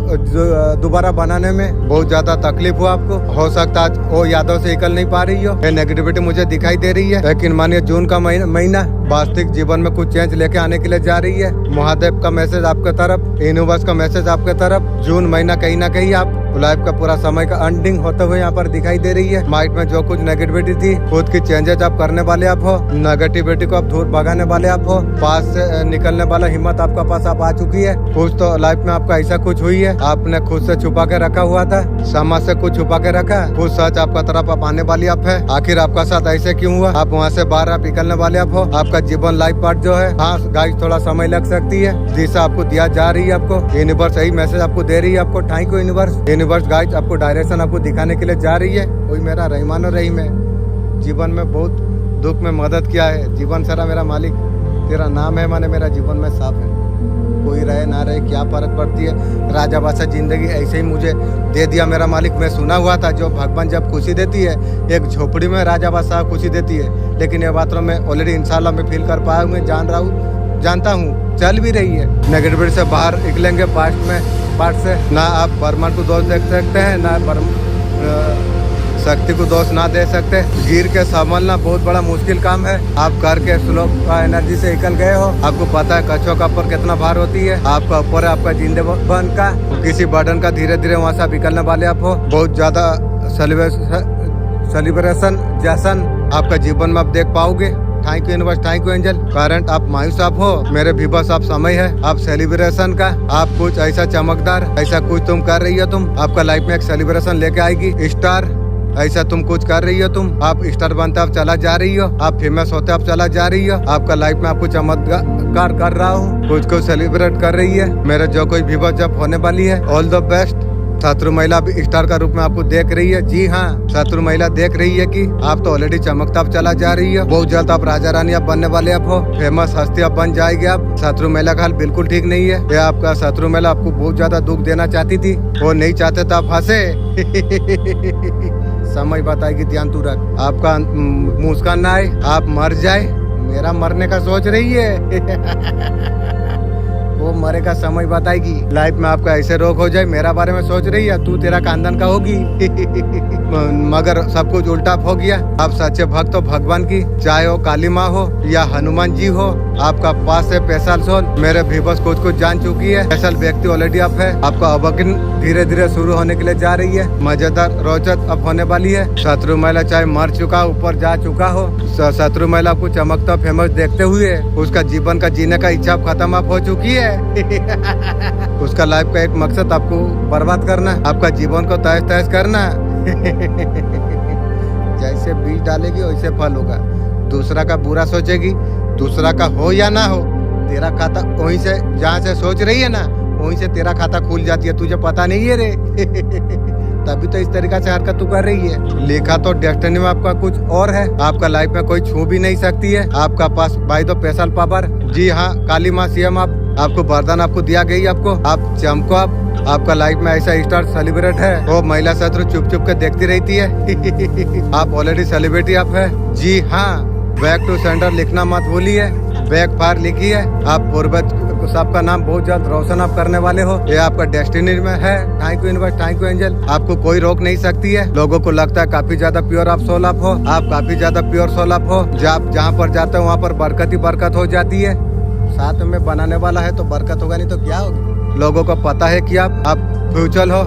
दोबारा बनाने में बहुत ज्यादा तकलीफ हुआ आपको। हो सकता है वो यादों से निकल नहीं पा रही हो, ये नेगेटिविटी मुझे दिखाई दे रही है। लेकिन मानिए जून का महीना वास्तविक जीवन में कुछ चेंज लेके आने के लिए जा रही है। महादेव का मैसेज आपके तरफ, यूनिवर्स का मैसेज आपके तरफ। जून महीना कहीं ना कहीं आप लाइफ का पूरा समय का एंडिंग होते हुए यहाँ पर दिखाई दे रही है। माइंड में जो कुछ नेगेटिविटी थी, खुद की चेंजेस आप करने वाले आप हो, नेगेटिविटी को आप दूर भगाने वाले आप हो, पास से निकलने वाला हिम्मत आपका पास आप आ चुकी है। कुछ तो लाइफ में आपका ऐसा कुछ हुई है, आपने खुद से छुपा के रखा हुआ था, समाज से कुछ छुपा के रखा, कुछ सच आपका तरफ आप आने वाली आप है। आखिर आपका साथ ऐसे क्यों हुआ, आप वहाँ से बाहर आप निकलने वाले आप हो। आपका जीवन लाइफ पार्ट जो है, हाँ गाइस थोड़ा समय लग सकती है, दिशा आपको दिया जा रही है। आपको यूनिवर्स यही मैसेज आपको दे रही है। आपको थैंक यू यूनिवर्स गाइस, आपको डायरेक्शन आपको दिखाने के लिए जा रही है। वही मेरा रहमान और रहीम है, जीवन में बहुत दुख में मदद किया है। जीवन सारा मेरा मालिक तेरा नाम है, माने मेरा जीवन में साफ है। कोई रहे ना रहे क्या फर्क पड़ती है, राजा बादशाह जिंदगी ऐसे ही मुझे दे दिया मेरा मालिक। मैं सुना हुआ था जो भगवान जब खुशी देती है, एक झोपड़ी में राजा बादशाह खुशी देती है। लेकिन ये बात मैं ऑलरेडी इंशाल्लाह मैं फील कर पाया हूँ, मैं जान रहा हूँ, जानता हूँ, चल भी रही है। नेगेटिविटी से बाहर निकलेंगे पार्ट से। ना आप ब्रह्मांड को दोष देख सकते हैं, ना शक्ति को दोष ना दे सकते। गिर के संभलना बहुत बड़ा मुश्किल काम है। आप करके स्लो एनर्जी से निकल गए हो, आपको पता है कछुआ का ऊपर कितना भार होती है। आपका ऊपर है आपका जिंदगी का किसी बर्डन का, धीरे धीरे वहाँ से आप निकलने वाले आप हो। बहुत ज्यादा सेलिब्रेशन जैसन आपका जीवन में आप देख पाओगे। Thank you universe, thank you angel. Current आप मायूस आप हो, मेरे भी बस आप समय है आप सेलिब्रेशन का। आप कुछ ऐसा चमकदार ऐसा कुछ तुम कर रही हो, तुम आपका लाइफ में एक सेलिब्रेशन लेके आएगी। स्टार ऐसा तुम कुछ कर रही हो, तुम आप स्टार बनते आप चला जा रही हो, आप फेमस होते आप चला जा रही हो। आपका लाइफ में आपको चमत्कार कर रहा हूँ, कुछ को सेलिब्रेट कर रही है। मेरे जो कोई भी जब होने वाली है, ऑल द बेस्ट। शत्रु महिला भी स्टार का रूप में आपको देख रही है। जी हाँ, शत्रु महिला देख रही है कि आप तो ऑलरेडी चमकता आप चला जा रही है। बहुत जल्द आप राजा रानी आप बनने वाले आप हो, फेमस हस्ती आप बन जाएगी आप। शत्रु महिला का हाल बिल्कुल ठीक नहीं है। ये आपका शत्रु महिला आपको बहुत ज्यादा दुख देना चाहती थी, वो नहीं चाहते तो आप हंसे। समय बताएगी, ध्यान तू रख। आपका मुस्कान ना आए, आप मर जाए, मेरा मरने का सोच रही है। वो मरे का समय बताएगी। लाइफ में आपका ऐसे रोग हो जाए, मेरा बारे में सोच रही है, तू तेरा खानदान का होगी। मगर सब कुछ उल्टा हो गया। आप सच्चे भक्त हो भगवान की, चाहे वो काली माँ हो या हनुमान जी हो। आपका पास है स्पेशल सोल, मेरे भी बस कुछ जान चुकी है। स्पेशल व्यक्ति ऑलरेडी आप है। आपका अवगन धीरे धीरे शुरू होने के लिए जा रही है, मजेदार रोचक अब होने वाली है। शत्रु महिला चाहे मर चुका ऊपर जा चुका हो, शत्रु महिला आपको चमकता फेमस देखते हुए उसका जीवन का जीने का इच्छा खत्म आप हो चुकी है। उसका लाइफ का एक मकसद आपको बर्बाद करना, आपका जीवन को तहस तहस करना। जैसे बीज डालेगी वैसे फल होगा। दूसरा का बुरा सोचेगी, दूसरा का हो या ना हो, तेरा खाता वहीं से जहाँ से सोच रही है ना, वहीं से तेरा खाता खुल जाती है, तुझे पता नहीं है रे। तभी तो इस तरीका से हरकत तू कर रही है। लिखा तो डेस्टिनी में आपका कुछ और है, आपका लाइफ में कोई छू भी नहीं सकती है। आपका पास भाई तो स्पेशल पावर। जी हाँ, काली माँ सीएम आपको वरदान आपको दिया गई, आपको आप चमको। आपका लाइफ में ऐसा स्टार सेलिब्रेट है, वो महिला शत्रु चुप चुप के देखती रहती है। आप ऑलरेडी सेलिब्रिटी आप है। जी हाँ, बैक टू सेंटर लिखना मत भूलिए, बैक फायर लिखी है। आप पूर्वज सबका नाम बहुत जल्द रोशन आप करने वाले हो, ये आपका डेस्टिनी में है। Thank you universe, thank you angel. आपको कोई रोक नहीं सकती है। लोगों को लगता है काफी ज्यादा प्योर आप सोल आप हो, आप काफी ज्यादा प्योर सोल आप हो। जहाँ पर जाते हो वहाँ पर बरकत ही बरकत हो जाती है। साथ में बनाने वाला है तो बरकत होगा, नहीं तो क्या होगी। लोगों को पता है कि आप फ्यूचर हो,